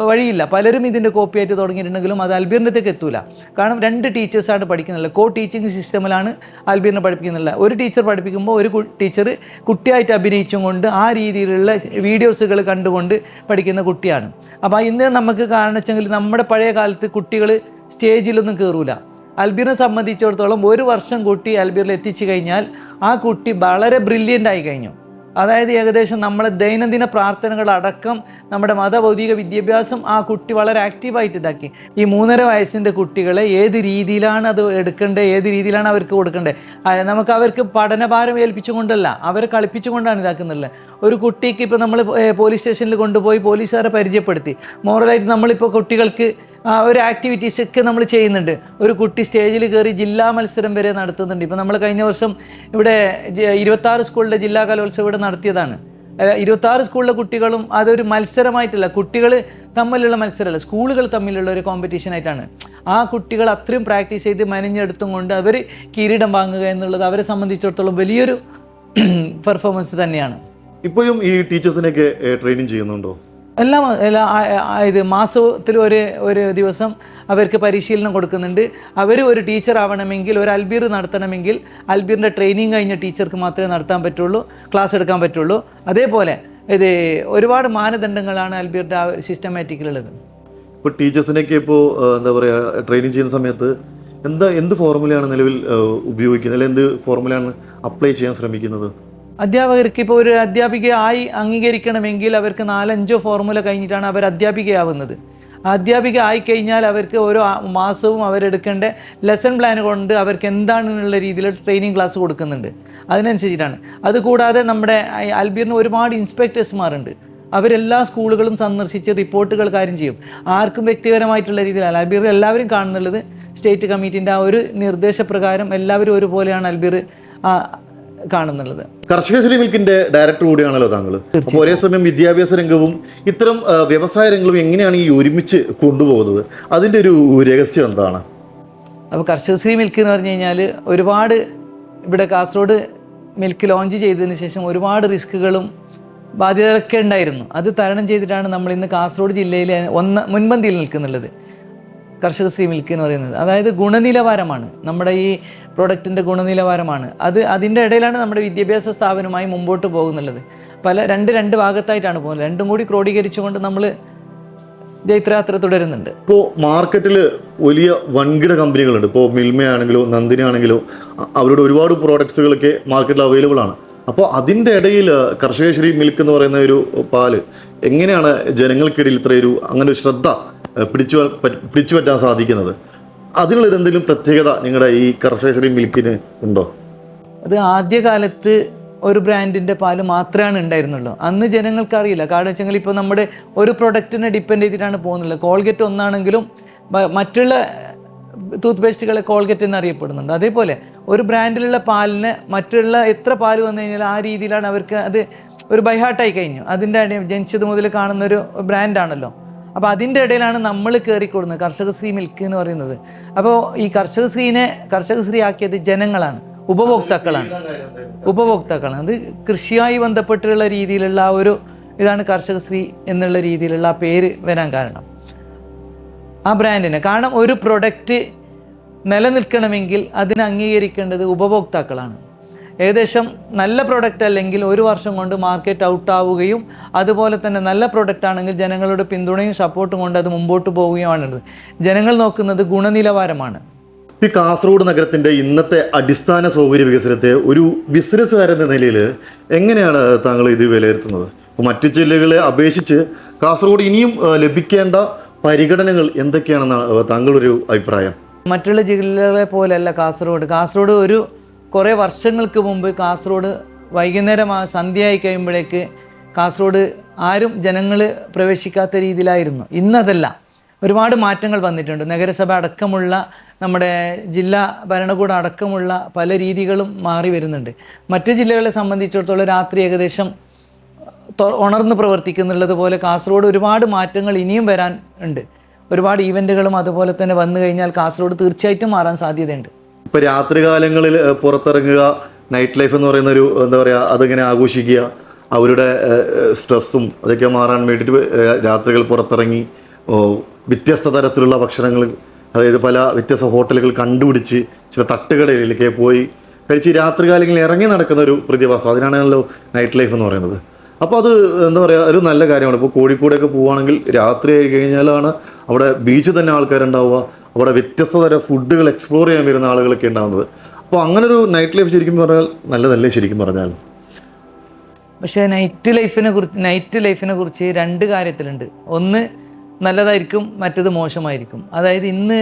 വഴിയില്ല. പലരും ഇതിൻ്റെ കോപ്പിയായിട്ട് തുടങ്ങിയിട്ടുണ്ടെങ്കിലും അത് അൽബിറിൻ്റെ അടുത്തേക്ക് എത്തൂല. കാരണം 2 ടീച്ചേഴ്സാണ് പഠിക്കുന്നില്ല. ടീച്ചിങ് സിസ്റ്റമിലാണ് അൽബിറിനെ പഠിപ്പിക്കുന്നില്ല. ഒരു ടീച്ചർ പഠിപ്പിക്കുമ്പോൾ ഒരു ടീച്ചർ കുട്ടിയായിട്ട് അഭിനയിച്ചും കൊണ്ട് ആ രീതിയിലുള്ള വീഡിയോസുകൾ കണ്ടുകൊണ്ട് പഠിക്കുന്ന കുട്ടിയാണ്. അപ്പോൾ ഇന്ന് നമുക്ക് കാണിച്ചെങ്കിൽ നമ്മുടെ പഴയ കാലത്ത് കുട്ടികൾ സ്റ്റേജിലൊന്നും കയറൂല. അൽബിറിനെ സംബന്ധിച്ചിടത്തോളം 1 വർഷം കുട്ടി അൽബിറിൽ എത്തിച്ചു കഴിഞ്ഞാൽ ആ കുട്ടി വളരെ ബ്രില്യൻ്റ് ആയി കഴിഞ്ഞു. അതായത് ഏകദേശം നമ്മളെ ദൈനംദിന പ്രാർത്ഥനകളടക്കം നമ്മുടെ മതഭൗതിക വിദ്യാഭ്യാസം ആ കുട്ടി വളരെ ആക്റ്റീവായിട്ട് ഇതാക്കി. ഈ 3.5 വയസ്സിൻ്റെ കുട്ടികളെ ഏത് രീതിയിലാണ് അത് എടുക്കേണ്ടത്, ഏത് രീതിയിലാണ് അവർക്ക് കൊടുക്കേണ്ടത്, നമുക്ക് അവർക്ക് പഠനഭാരം ഏൽപ്പിച്ചുകൊണ്ടല്ല, അവരെ കളിപ്പിച്ചുകൊണ്ടാണ് ഇതാക്കുന്നില്ല. ഒരു കുട്ടിക്ക് ഇപ്പോൾ നമ്മൾ പോലീസ് സ്റ്റേഷനിൽ കൊണ്ടുപോയി പോലീസുകാരെ പരിചയപ്പെടുത്തി, മോറലായിട്ട് നമ്മളിപ്പോൾ കുട്ടികൾക്ക് ഒരു ആക്ടിവിറ്റീസൊക്കെ നമ്മൾ ചെയ്യുന്നുണ്ട്. ഒരു കുട്ടി സ്റ്റേജിൽ കയറി ജില്ലാ മത്സരം വരെ നടത്തുന്നുണ്ട്. ഇപ്പോൾ നമ്മൾ കഴിഞ്ഞ വർഷം ഇവിടെ 26 സ്കൂളിലെ ജില്ലാ കലോത്സവം ഇവിടെ നടത്തിയതാണ്. 26 സ്കൂളിലെ കുട്ടികളും അതൊരു മത്സരമായിട്ടല്ല, കുട്ടികൾ തമ്മിലുള്ള മത്സരമല്ല, സ്കൂളുകൾ തമ്മിലുള്ള ഒരു കോമ്പറ്റീഷനായിട്ടാണ്. ആ കുട്ടികൾ അത്രയും പ്രാക്ടീസ് ചെയ്ത് മെനഞ്ഞെടുത്തും കൊണ്ട് അവർ കിരീടം വാങ്ങുക എന്നുള്ളത് അവരെ സംബന്ധിച്ചിടത്തോളം വലിയൊരു പെർഫോമൻസ് തന്നെയാണ്. ഇപ്പോഴും ഈ ടീച്ചേഴ്സിനെയൊക്കെ ട്രെയിനിങ് ചെയ്യുന്നുണ്ടോ? എല്ലാം ഇത് മാസത്തിൽ ഒരു ദിവസം അവർക്ക് പരിശീലനം കൊടുക്കുന്നുണ്ട്. അവർ ഒരു ടീച്ചർ ആവണമെങ്കിൽ, ഒരു അൽബീർ നടത്തണമെങ്കിൽ അൽബീറിൻ്റെ ട്രെയിനിങ് കഴിഞ്ഞ ടീച്ചർക്ക് മാത്രമേ നടത്താൻ പറ്റുള്ളൂ, ക്ലാസ് എടുക്കാൻ പറ്റുള്ളൂ. അതേപോലെ ഇത് ഒരുപാട് മാനദണ്ഡങ്ങളാണ് അൽബീറിൻ്റെ സിസ്റ്റമാറ്റിക്കിലുള്ളത്. ഇപ്പോൾ ടീച്ചേഴ്സിനെയൊക്കെ ഇപ്പോൾ എന്താ പറയുക, ട്രെയിനിങ് ചെയ്യുന്ന സമയത്ത് എന്ത് ഫോർമുലയാണ് നിലവിൽ ഉപയോഗിക്കുന്നത്, അല്ലെങ്കിൽ എന്ത് ഫോർമുലയാണ് അപ്ലൈ ചെയ്യാൻ ശ്രമിക്കുന്നത്? അധ്യാപകർക്ക് ഇപ്പോൾ ഒരു അധ്യാപികയായി അംഗീകരിക്കണമെങ്കിൽ അവർക്ക് 4-5 ഫോർമുല കഴിഞ്ഞിട്ടാണ് അവർ അധ്യാപികയാവുന്നത്. അധ്യാപിക ആയിക്കഴിഞ്ഞാൽ അവർക്ക് ഓരോ മാസവും അവരെടുക്കേണ്ട ലെസൺ പ്ലാൻ കൊണ്ട് അവർക്ക് എന്താണെന്നുള്ള രീതിയിൽ ട്രെയിനിങ് ക്ലാസ് കൊടുക്കുന്നുണ്ട്. അതിനനുസരിച്ചിട്ടാണ്. അതുകൂടാതെ നമ്മുടെ അൽബീറിന് ഒരുപാട് ഇൻസ്പെക്ടേഴ്സ്മാരുണ്ട്. അവരെല്ലാ സ്കൂളുകളും സന്ദർശിച്ച് റിപ്പോർട്ടുകൾ കാര്യം ചെയ്യും. ആർക്കും വ്യക്തിപരമായിട്ടുള്ള രീതിയിലല്ല. അൽബീർ എല്ലാവരും കാണുന്നുള്ളത് സ്റ്റേറ്റ് കമ്മിറ്റീൻ്റെ ആ ഒരു നിർദ്ദേശപ്രകാരം എല്ലാവരും ഒരുപോലെയാണ് അൽബീർ കാണുന്നുള്ളത്. കർഷകശ്രീ മിൽക്കിന്റെ ഡയറക്ടർ കൂടിയാണല്ലോ താങ്കൾ. അപ്പോൾ ഒരേ സമയം വിദ്യാഭ്യാസ രംഗവും ഇത്തരം വ്യവസായ രംഗവും എങ്ങനെയാണ് ഈ ഒരുമിച്ച് കൊണ്ടുപോകുന്നത്? അതിൻ്റെ ഒരു രഹസ്യം എന്താണ്? അപ്പോൾ കർഷകശ്രീ മിൽക്ക് എന്ന് പറഞ്ഞു കഴിഞ്ഞാൽ ഒരുപാട് ഇവിടെ കാസർഗോഡ് മിൽക്ക് ലോഞ്ച് ചെയ്തതിന് ശേഷം ഒരുപാട് റിസ്കുകളും ബാധ്യതകളൊക്കെ ഉണ്ടായിരുന്നു. അത് തരണം ചെയ്തിട്ടാണ് നമ്മൾ ഇന്ന് കാസർഗോഡ് ജില്ലയിലെ മുൻപന്തിയിൽ നിൽക്കുന്നുള്ളത്. കർഷകശ്രീ മിൽക്ക് എന്ന് പറയുന്നത് അതായത് ഗുണനിലവാരമാണ്, നമ്മുടെ ഈ പ്രൊഡക്റ്റിൻ്റെ ഗുണനിലവാരമാണ്. അതിൻ്റെ ഇടയിലാണ് നമ്മുടെ വിദ്യാഭ്യാസ സ്ഥാപനമായി മുമ്പോട്ട് പോകുന്നുള്ളത്. രണ്ട് ഭാഗത്തായിട്ടാണ് പോകുന്നത്. രണ്ടും കൂടി ക്രോഡീകരിച്ചുകൊണ്ട് നമ്മൾ ജൈത്രയാത്ര തുടരുന്നുണ്ട്. ഇപ്പോൾ മാർക്കറ്റിൽ വലിയ വൻകിട കമ്പനികളുണ്ട്. ഇപ്പോൾ മിൽമയാണെങ്കിലോ നന്ദിനി ആണെങ്കിലോ അവരുടെ ഒരുപാട് പ്രോഡക്ട്സുകളൊക്കെ മാർക്കറ്റിൽ അവൈലബിൾ ആണ്. അപ്പോൾ അതിൻ്റെ ഇടയിൽ കർഷകശ്രീ മിൽക്ക് എന്ന് പറയുന്ന ഒരു പാല് എങ്ങനെയാണ് ജനങ്ങൾക്കിടയിൽ ഇത്രയൊരു അങ്ങനെ ഒരു ശ്രദ്ധ പിടിച്ചു പറ്റാൻ സാധിക്കുന്നത്? അതിനുള്ളൊരു എന്തെങ്കിലും പ്രത്യേകത നിങ്ങളുടെ ഈ കർഷകശ്രീ മിൽക്കിന് ഉണ്ടോ? അത് ആദ്യകാലത്ത് ഒരു ബ്രാൻഡിൻ്റെ പാല് മാത്രമാണ് ഉണ്ടായിരുന്നുള്ളൂ. അന്ന് ജനങ്ങൾക്ക് അറിയില്ല. കാരണം വെച്ചെങ്കിൽ ഇപ്പോൾ നമ്മുടെ ഒരു പ്രൊഡക്റ്റിനെ ഡിപ്പെൻഡ് ചെയ്തിട്ടാണ് പോകുന്നുള്ളത്. കോൾഗേറ്റ് ഒന്നാണെങ്കിലും മറ്റുള്ള ടൂത്ത് പേസ്റ്റുകളെ കോൾഗേറ്റ് എന്നറിയപ്പെടുന്നുണ്ട്. അതേപോലെ ഒരു ബ്രാൻഡിലുള്ള പാലിന് മറ്റുള്ള എത്ര പാല് വന്നു കഴിഞ്ഞാൽ ആ രീതിയിലാണ് അവർക്ക് അത് ഒരു ബൈഹാർട്ടായി കഴിഞ്ഞു. അതിൻ്റെ ജനിച്ചത് മുതൽ കാണുന്നൊരു ബ്രാൻഡാണല്ലോ. അപ്പോൾ അതിൻ്റെ ഇടയിലാണ് നമ്മൾ കയറിക്കൊടുന്നത് കർഷകശ്രീ മിൽക്ക് എന്ന് പറയുന്നത്. അപ്പോൾ ഈ കർഷകശ്രീ ആക്കിയത് ജനങ്ങളാണ്, ഉപഭോക്താക്കളാണ്. അത് കൃഷിയുമായി ബന്ധപ്പെട്ടുള്ള രീതിയിലുള്ള ആ ഒരു ഇതാണ് കർഷകശ്രീ എന്നുള്ള രീതിയിലുള്ള ആ പേര് വരാൻ കാരണം ആ ബ്രാൻഡിന്. കാരണം ഒരു പ്രൊഡക്റ്റ് നിലനിൽക്കണമെങ്കിൽ അതിനെ അംഗീകരിക്കേണ്ടത് ഉപഭോക്താക്കളാണ്. ഏകദേശം നല്ല പ്രൊഡക്റ്റ് അല്ലെങ്കിൽ 1 വർഷം കൊണ്ട് മാർക്കറ്റ് ഔട്ടാവുകയും അതുപോലെ തന്നെ നല്ല പ്രൊഡക്റ്റ് ആണെങ്കിൽ ജനങ്ങളുടെ പിന്തുണയും സപ്പോർട്ടും കൊണ്ട് അത് മുമ്പോട്ട് പോവുകയുമാണ്. ജനങ്ങൾ നോക്കുന്നത് ഗുണനിലവാരമാണ്. ഈ കാസർഗോഡ് നഗരത്തിൻ്റെ ഇന്നത്തെ അടിസ്ഥാന സൗകര്യ വികസനത്തെ ഒരു ബിസിനസ്സുകാരെന്ന നിലയിൽ എങ്ങനെയാണ് താങ്കൾ ഇത് വിലയിരുത്തുന്നത്? ഇപ്പോൾ മറ്റു ജില്ലകളെ അപേക്ഷിച്ച് കാസർഗോഡ് ഇനിയും ലഭിക്കേണ്ട പരിഗണനകൾ എന്തൊക്കെയാണെന്നാണ് താങ്കളൊരു അഭിപ്രായം? മറ്റുള്ള ജില്ലകളെ പോലെയല്ല കാസർഗോഡ് കുറേ വർഷങ്ങൾക്ക് മുമ്പ് കാസർഗോഡ് വൈകുന്നേരം സന്ധ്യയായി കഴിയുമ്പോഴേക്ക് കാസർഗോഡ് ആരും ജനങ്ങൾ പ്രവേശിക്കാത്ത രീതിയിലായിരുന്നു. ഇന്നതല്ല, ഒരുപാട് മാറ്റങ്ങൾ വന്നിട്ടുണ്ട്. നഗരസഭ അടക്കമുള്ള നമ്മുടെ ജില്ലാ ഭരണകൂടം അടക്കമുള്ള പല രീതികളും മാറി വരുന്നുണ്ട്. മറ്റ് ജില്ലകളെ സംബന്ധിച്ചിടത്തോളം രാത്രി ഏകദേശം ഉണർന്ന് പ്രവർത്തിക്കുന്നുള്ളത് പോലെ കാസർഗോഡ് ഒരുപാട് മാറ്റങ്ങൾ ഇനിയും വരാൻ ഉണ്ട്. ഒരുപാട് ഈവൻറ്റുകളും അതുപോലെ തന്നെ വന്നു കഴിഞ്ഞാൽ കാസർഗോഡ് തീർച്ചയായിട്ടും മാറാൻ സാധ്യതയുണ്ട്. ഇപ്പോൾ രാത്രികാലങ്ങളിൽ പുറത്തിറങ്ങുക, നൈറ്റ് ലൈഫ് എന്ന് പറയുന്നൊരു എന്താ പറയുക, അതിങ്ങനെ ആഘോഷിക്കുക, അവരുടെ സ്ട്രെസ്സും അതൊക്കെ മാറാൻ വേണ്ടിയിട്ട് രാത്രികൾ പുറത്തിറങ്ങി വ്യത്യസ്ത തരത്തിലുള്ള ഭക്ഷണങ്ങൾ, അതായത് പല വ്യത്യസ്ത ഹോട്ടലുകൾ കണ്ടുപിടിച്ച് ചില തട്ടുകടയിലേക്ക് പോയി കഴിച്ച് രാത്രികാലങ്ങളിൽ ഇറങ്ങി നടക്കുന്ന ഒരു പ്രതിഭാസം, അതിനാണല്ലോ നൈറ്റ് ലൈഫ് എന്ന് പറയുന്നത്. അപ്പോൾ അത് എന്താ പറയുക, ഒരു നല്ല കാര്യമാണ്. ഇപ്പോൾ കോഴിക്കോടൊക്കെ പോവുകയാണെങ്കിൽ രാത്രി ആയി കഴിഞ്ഞാലാണ് അവിടെ ബീച്ച് തന്നെ ആൾക്കാരുണ്ടാവുക, അവിടെ വ്യത്യസ്ത തരം ഫുഡുകൾ എക്സ്പ്ലോർ ചെയ്യാൻ വരുന്ന ആളുകളൊക്കെ ഉണ്ടാകുന്നത്. അപ്പോൾ അങ്ങനൊരു നൈറ്റ് ലൈഫ് ശരിക്കും പറഞ്ഞാൽ നല്ലതല്ലേ? ശരിക്കും പറഞ്ഞാൽ പക്ഷേ നൈറ്റ് ലൈഫിനെ കുറിച്ച് രണ്ട് കാര്യത്തിലുണ്ട്. ഒന്ന് നല്ലതായിരിക്കും, മറ്റത് മോശമായിരിക്കും. അതായത് ഇന്ന്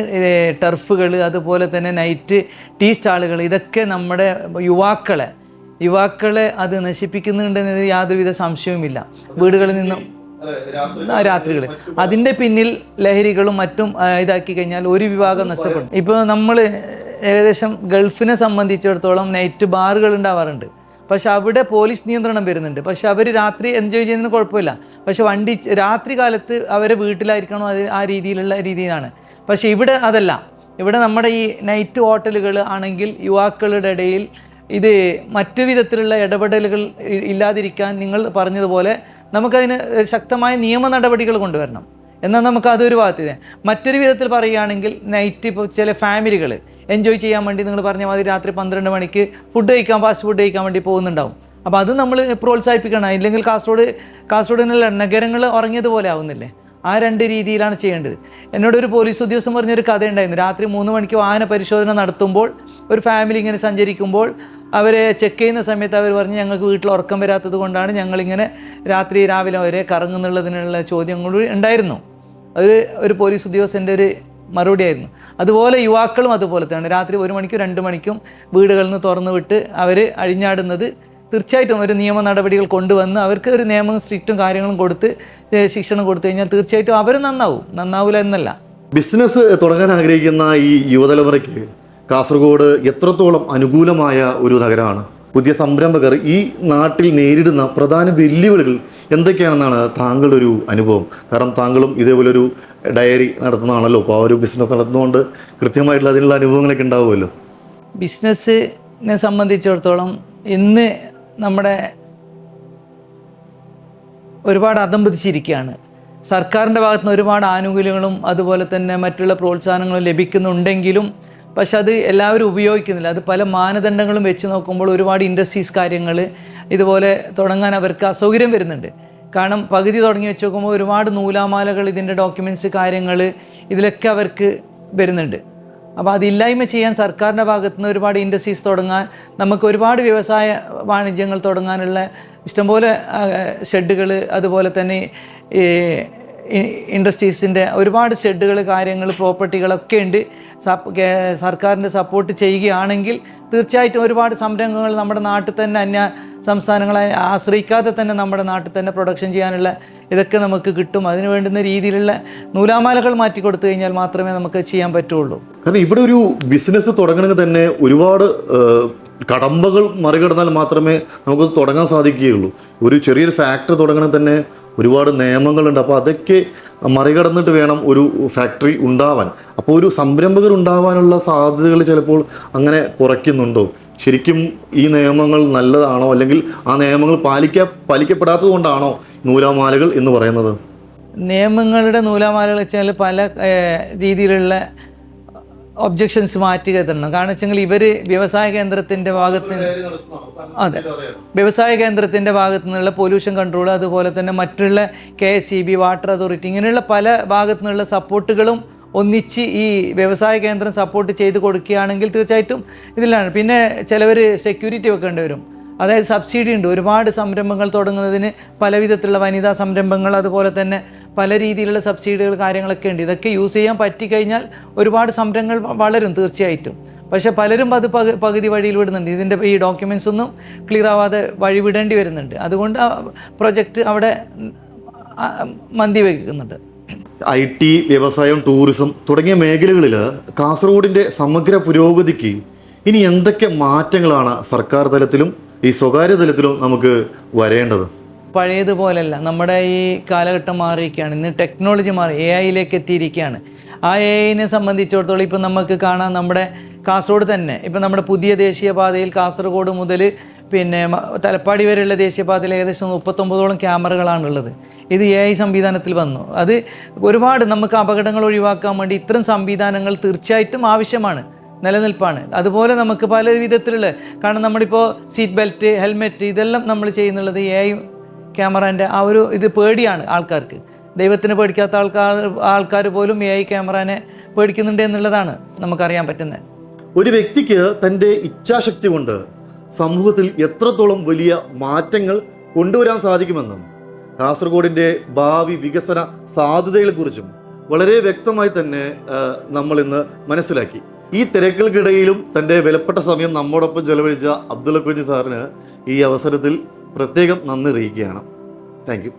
ടർഫുകൾ, അതുപോലെ തന്നെ നൈറ്റ് ടീ സ്റ്റാളുകൾ, ഇതൊക്കെ നമ്മുടെ യുവാക്കളെ അത് നശിപ്പിക്കുന്നുണ്ടെന്നത് യാതൊരുവിധ സംശയവുമില്ല. വീടുകളിൽ നിന്നും രാത്രികൾ അതിൻ്റെ പിന്നിൽ ലഹരികളും മറ്റും ഇതാക്കി കഴിഞ്ഞാൽ ഒരു വിഭാഗം നഷ്ടപ്പെടും. ഇപ്പോൾ നമ്മൾ ഏകദേശം ഗൾഫിനെ സംബന്ധിച്ചിടത്തോളം നൈറ്റ് ബാറുകൾ ഉണ്ടാവാറുണ്ട്. പക്ഷെ അവിടെ പോലീസ് നിയന്ത്രണം വരുന്നുണ്ട്. പക്ഷെ അവർ രാത്രി എൻജോയ് ചെയ്യുന്നതിന് കുഴപ്പമില്ല. പക്ഷെ രാത്രി കാലത്ത് അവരെ വീട്ടിലായിരിക്കണം, അത് ആ രീതിയിലാണ്. പക്ഷെ ഇവിടെ അതല്ല. ഇവിടെ നമ്മുടെ ഈ നൈറ്റ് ഹോട്ടലുകൾ ആണെങ്കിൽ യുവാക്കളുടെ ഇടയിൽ ഇത് മറ്റു വിധത്തിലുള്ള ഇടപെടലുകൾ ഇല്ലാതിരിക്കാൻ നിങ്ങൾ പറഞ്ഞതുപോലെ നമുക്കതിന് ശക്തമായ നിയമ നടപടികൾ കൊണ്ടുവരണം. എന്നാൽ നമുക്ക് അതൊരു ഭാഗത്ത്. മറ്റൊരു വിധത്തിൽ പറയുകയാണെങ്കിൽ നൈറ്റ് ഇപ്പോൾ ചില ഫാമിലികൾ എൻജോയ് ചെയ്യാൻ വേണ്ടി നിങ്ങൾ പറഞ്ഞ മാതിരി രാത്രി 12 മണിക്ക് ഫാസ്റ്റ് ഫുഡ് കഴിക്കാൻ വേണ്ടി പോകുന്നുണ്ടാവും. അപ്പോൾ അത് നമ്മൾ പ്രോത്സാഹിപ്പിക്കണം. ഇല്ലെങ്കിൽ കാസർഗോഡിനുള്ള നഗരങ്ങൾ ഉറങ്ങിയതുപോലെ ആവുന്നില്ലേ? ആ രണ്ട് രീതിയിലാണ് ചെയ്യേണ്ടത്. എന്നോടൊരു പോലീസ് ഉദ്യോഗസ്ഥൻ പറഞ്ഞൊരു കഥ ഉണ്ടായിരുന്നു. രാത്രി 3 മണിക്ക് വാഹന പരിശോധന നടത്തുമ്പോൾ ഒരു ഫാമിലി ഇങ്ങനെ സഞ്ചരിക്കുമ്പോൾ അവരെ ചെക്ക് ചെയ്യുന്ന സമയത്ത് അവർ പറഞ്ഞ് ഞങ്ങൾക്ക് വീട്ടിൽ ഉറക്കം വരാത്തത് കൊണ്ടാണ് ഞങ്ങളിങ്ങനെ രാവിലെ വരെ കറങ്ങുന്നുള്ളതിനുള്ള ചോദ്യങ്ങൾ ഉണ്ടായിരുന്നു. ഒരു പോലീസ് ഉദ്യോഗസ്ഥൻ്റെ ഒരു മറുപടിയായിരുന്നു. അതുപോലെ യുവാക്കളും അതുപോലെ തന്നെ രാത്രി 1 മണിക്കും 2 മണിക്കും വീടുകളിൽ നിന്ന് തുറന്നു വിട്ട് അവർ അഴിഞ്ഞാടുന്നത് തീർച്ചയായിട്ടും ഒരു നിയമ നടപടികൾ കൊണ്ടുവന്ന് അവർക്ക് ഒരു നിയമവും സ്ട്രിക്റ്റും കാര്യങ്ങളും കൊടുത്ത് ശിക്ഷണം കൊടുത്തു കഴിഞ്ഞാൽ തീർച്ചയായിട്ടും അവർ നന്നാവില്ല എന്നല്ല. ബിസിനസ് തുടങ്ങാൻ ആഗ്രഹിക്കുന്ന ഈ യുവതലമുറയ്ക്ക് കാസർഗോഡ് എത്രത്തോളം അനുകൂലമായ ഒരു നഗരമാണ്? പുതിയ സംരംഭകർ ഈ നാട്ടിൽ നേരിടുന്ന പ്രധാന വെല്ലുവിളികൾ എന്തൊക്കെയാണെന്നാണ് താങ്കളുടെ ഒരു അനുഭവം? കാരണം താങ്കളും ഇതേപോലൊരു ഡയറി നടത്തുന്നതാണല്ലോ. അപ്പോൾ ആ ഒരു ബിസിനസ് നടത്തുന്നതുകൊണ്ട് കൃത്യമായിട്ടുള്ള അതിനുള്ള അനുഭവങ്ങളൊക്കെ ഉണ്ടാവുമല്ലോ. ബിസിനസ്സിനെ സംബന്ധിച്ചിടത്തോളം ഇന്ന് നമ്മുടെ ഒരുപാട് അധംപതിച്ചിരിക്കുകയാണ്. സർക്കാരിൻ്റെ ഭാഗത്തു നിന്ന് ഒരുപാട് ആനുകൂല്യങ്ങളും അതുപോലെ തന്നെ മറ്റുള്ള പ്രോത്സാഹനങ്ങളും ലഭിക്കുന്നുണ്ടെങ്കിലും പക്ഷെ അത് എല്ലാവരും ഉപയോഗിക്കുന്നില്ല. അത് പല മാനദണ്ഡങ്ങളും വെച്ച് നോക്കുമ്പോൾ ഒരുപാട് ഇൻഡസ്ട്രീസ് കാര്യങ്ങൾ ഇതുപോലെ തുടങ്ങാൻ അവർക്ക് അസൗകര്യം വരുന്നുണ്ട്. കാരണം പകുതി തുടങ്ങി വെച്ച് നോക്കുമ്പോൾ ഒരുപാട് നൂലാമാലകൾ, ഇതിൻ്റെ ഡോക്യുമെൻറ്റ്സ് കാര്യങ്ങൾ ഇതിലൊക്കെ അവർക്ക് വരുന്നുണ്ട്. അപ്പോൾ അതില്ലായ്മ ചെയ്യാൻ സർക്കാരിൻ്റെ ഭാഗത്തുനിന്ന് ഒരുപാട് ഇൻഡസ്ട്രീസ് തുടങ്ങാൻ, നമുക്ക് ഒരുപാട് വ്യവസായ വാണിജ്യങ്ങൾ തുടങ്ങാനുള്ള ഇഷ്ടംപോലെ ഷെഡുകൾ, അതുപോലെ തന്നെ ഇൻഡസ്ട്രീസിൻ്റെ ഒരുപാട് ഷെഡുകൾ കാര്യങ്ങൾ പ്രോപ്പർട്ടികളൊക്കെ ഉണ്ട്. സർക്കാരിൻ്റെ സപ്പോർട്ട് ചെയ്യുകയാണെങ്കിൽ തീർച്ചയായിട്ടും ഒരുപാട് സംരംഭങ്ങൾ നമ്മുടെ നാട്ടിൽ തന്നെ അന്യ സംസ്ഥാനങ്ങളെ ആശ്രയിക്കാതെ തന്നെ നമ്മുടെ നാട്ടിൽ തന്നെ പ്രൊഡക്ഷൻ ചെയ്യാനുള്ള ഇതൊക്കെ നമുക്ക് കിട്ടും. അതിന് വേണ്ടുന്ന രീതിയിലുള്ള നൂലാമാലകൾ മാറ്റി കൊടുത്തു കഴിഞ്ഞാൽ മാത്രമേ നമുക്ക് ചെയ്യാൻ പറ്റുള്ളൂ. കാരണം ഇവിടെ ഒരു ബിസിനസ് തുടങ്ങണമെങ്കിൽ തന്നെ ഒരുപാട് കടമ്പകൾ മറികടന്നാൽ മാത്രമേ നമുക്ക് തുടങ്ങാൻ സാധിക്കുകയുള്ളൂ. ഒരു ചെറിയൊരു ഫാക്ടറി തുടങ്ങണമെങ്കിൽ തന്നെ ഒരുപാട് നിയമങ്ങളുണ്ട്. അപ്പോൾ അതൊക്കെ മറികടന്നിട്ട് വേണം ഒരു ഫാക്ടറി ഉണ്ടാവാൻ. അപ്പോൾ ഒരു സംരംഭകർ ഉണ്ടാവാനുള്ള സാധ്യതകൾ ചിലപ്പോൾ അങ്ങനെ കുറയ്ക്കുന്നുണ്ടോ? ശരിക്കും ഈ നിയമങ്ങൾ നല്ലതാണോ, അല്ലെങ്കിൽ ആ നിയമങ്ങൾ പാലിക്കപ്പെടാത്തത് കൊണ്ടാണോ നൂലാമാലകൾ എന്ന് പറയുന്നത്? നിയമങ്ങളുടെ നൂലാമാലകൾ വെച്ചാൽ പല രീതിയിലുള്ള ഒബ്ജക്ഷൻസ് മാറ്റി തരണം. കാരണം വെച്ചെങ്കിൽ ഇവർ വ്യവസായ കേന്ദ്രത്തിൻ്റെ വ്യവസായ കേന്ദ്രത്തിൻ്റെ ഭാഗത്തു നിന്നുള്ള പൊല്യൂഷൻ കൺട്രോൾ, അതുപോലെ തന്നെ മറ്റുള്ള KSEB, വാട്ടർ അതോറിറ്റി, ഇങ്ങനെയുള്ള പല ഭാഗത്തു നിന്നുള്ള സപ്പോർട്ടുകളും ഒന്നിച്ച് ഈ വ്യവസായ കേന്ദ്രം സപ്പോർട്ട് ചെയ്ത് കൊടുക്കുകയാണെങ്കിൽ തീർച്ചയായിട്ടും ഇതിലാണ്. പിന്നെ ചിലവർ സെക്യൂരിറ്റി വെക്കേണ്ടി വരും. അതായത് സബ്സിഡി ഉണ്ട്. ഒരുപാട് സംരംഭങ്ങൾ തുടങ്ങുന്നതിന് പല വിധത്തിലുള്ള വനിതാ സംരംഭങ്ങൾ, അതുപോലെ തന്നെ പല രീതിയിലുള്ള സബ്സിഡികൾ കാര്യങ്ങളൊക്കെ ഉണ്ട്. ഇതൊക്കെ യൂസ് ചെയ്യാൻ പറ്റിക്കഴിഞ്ഞാൽ ഒരുപാട് സംരംഭങ്ങൾ വളരും തീർച്ചയായിട്ടും. പക്ഷേ പലരും അത് പകുതി വഴിയിൽ വിടുന്നുണ്ട്. ഇതിൻ്റെ ഈ ഡോക്യുമെൻറ്റ്സ് ഒന്നും ക്ലിയർ ആവാതെ വഴി വിടേണ്ടി വരുന്നുണ്ട്. അതുകൊണ്ട് പ്രൊജക്റ്റ് അവിടെ മന്തി വയ്ക്കുന്നുണ്ട്. IT, വ്യവസായം, ടൂറിസം തുടങ്ങിയ മേഖലകളിൽ കാസർഗോഡിൻ്റെ സമഗ്ര പുരോഗതിക്ക് ഇനി എന്തൊക്കെ മാറ്റങ്ങളാണ് സർക്കാർ തലത്തിലും ഈ സ്വകാര്യ തലത്തിലും നമുക്ക് വരേണ്ടത്? പഴയതുപോലെയല്ല, നമ്മുടെ ഈ കാലഘട്ടം മാറിയിരിക്കുകയാണ്. ഇന്ന് ടെക്നോളജി മാറി AI-യിലേക്ക് എത്തിയിരിക്കുകയാണ്. ആ AI-നെ സംബന്ധിച്ചിടത്തോളം ഇപ്പം നമുക്ക് കാണാം, നമ്മുടെ കാസർഗോഡ് തന്നെ ഇപ്പം നമ്മുടെ പുതിയ ദേശീയപാതയിൽ കാസർഗോഡ് മുതൽ പിന്നെ തലപ്പാടി വരെയുള്ള ദേശീയപാതയിൽ ഏകദേശം 39ഓളം ക്യാമറകളാണുള്ളത്. ഇത് AI സംവിധാനത്തിൽ വന്നു. അത് ഒരുപാട് നമുക്ക് അപകടങ്ങൾ ഒഴിവാക്കാൻ വേണ്ടി ഇത്തരം സംവിധാനങ്ങൾ തീർച്ചയായിട്ടും ആവശ്യമാണ്, നിലനിൽപ്പാണ്. അതുപോലെ നമുക്ക് പല വിധത്തിലുള്ള, കാരണം നമ്മളിപ്പോൾ സീറ്റ് ബെൽറ്റ്, ഹെൽമെറ്റ് ഇതെല്ലാം നമ്മൾ ചെയ്യുന്നുള്ളത് AI ക്യാമറേൻ്റെ ആ ഒരു ഇത് പേടിയാണ് ആൾക്കാർക്ക്. ദൈവത്തിന് പേടിക്കാത്ത ആൾക്കാർ പോലും AI ക്യാമറനെ പേടിക്കുന്നുണ്ട് എന്നുള്ളതാണ് നമുക്കറിയാൻ പറ്റുന്നത്. ഒരു വ്യക്തിക്ക് തൻ്റെ ഇച്ഛാശക്തി കൊണ്ട് സമൂഹത്തിൽ എത്രത്തോളം വലിയ മാറ്റങ്ങൾ കൊണ്ടുവരാൻ സാധിക്കുമെന്നും കാസർഗോഡിൻ്റെ ഭാവി വികസന സാധ്യതകളെക്കുറിച്ചും വളരെ വ്യക്തമായി തന്നെ നമ്മൾ ഇന്ന് മനസ്സിലാക്കി. ഈ തിരക്കുകൾക്കിടയിലും തൻ്റെ വിലപ്പെട്ട സമയം നമ്മോടൊപ്പം ചെലവഴിച്ച അബ്ദുള്ള കുഞ്ഞി സാറിന് ഈ അവസരത്തിൽ പ്രത്യേകം നന്ദി അറിയിക്കുകയാണ്. Thank you.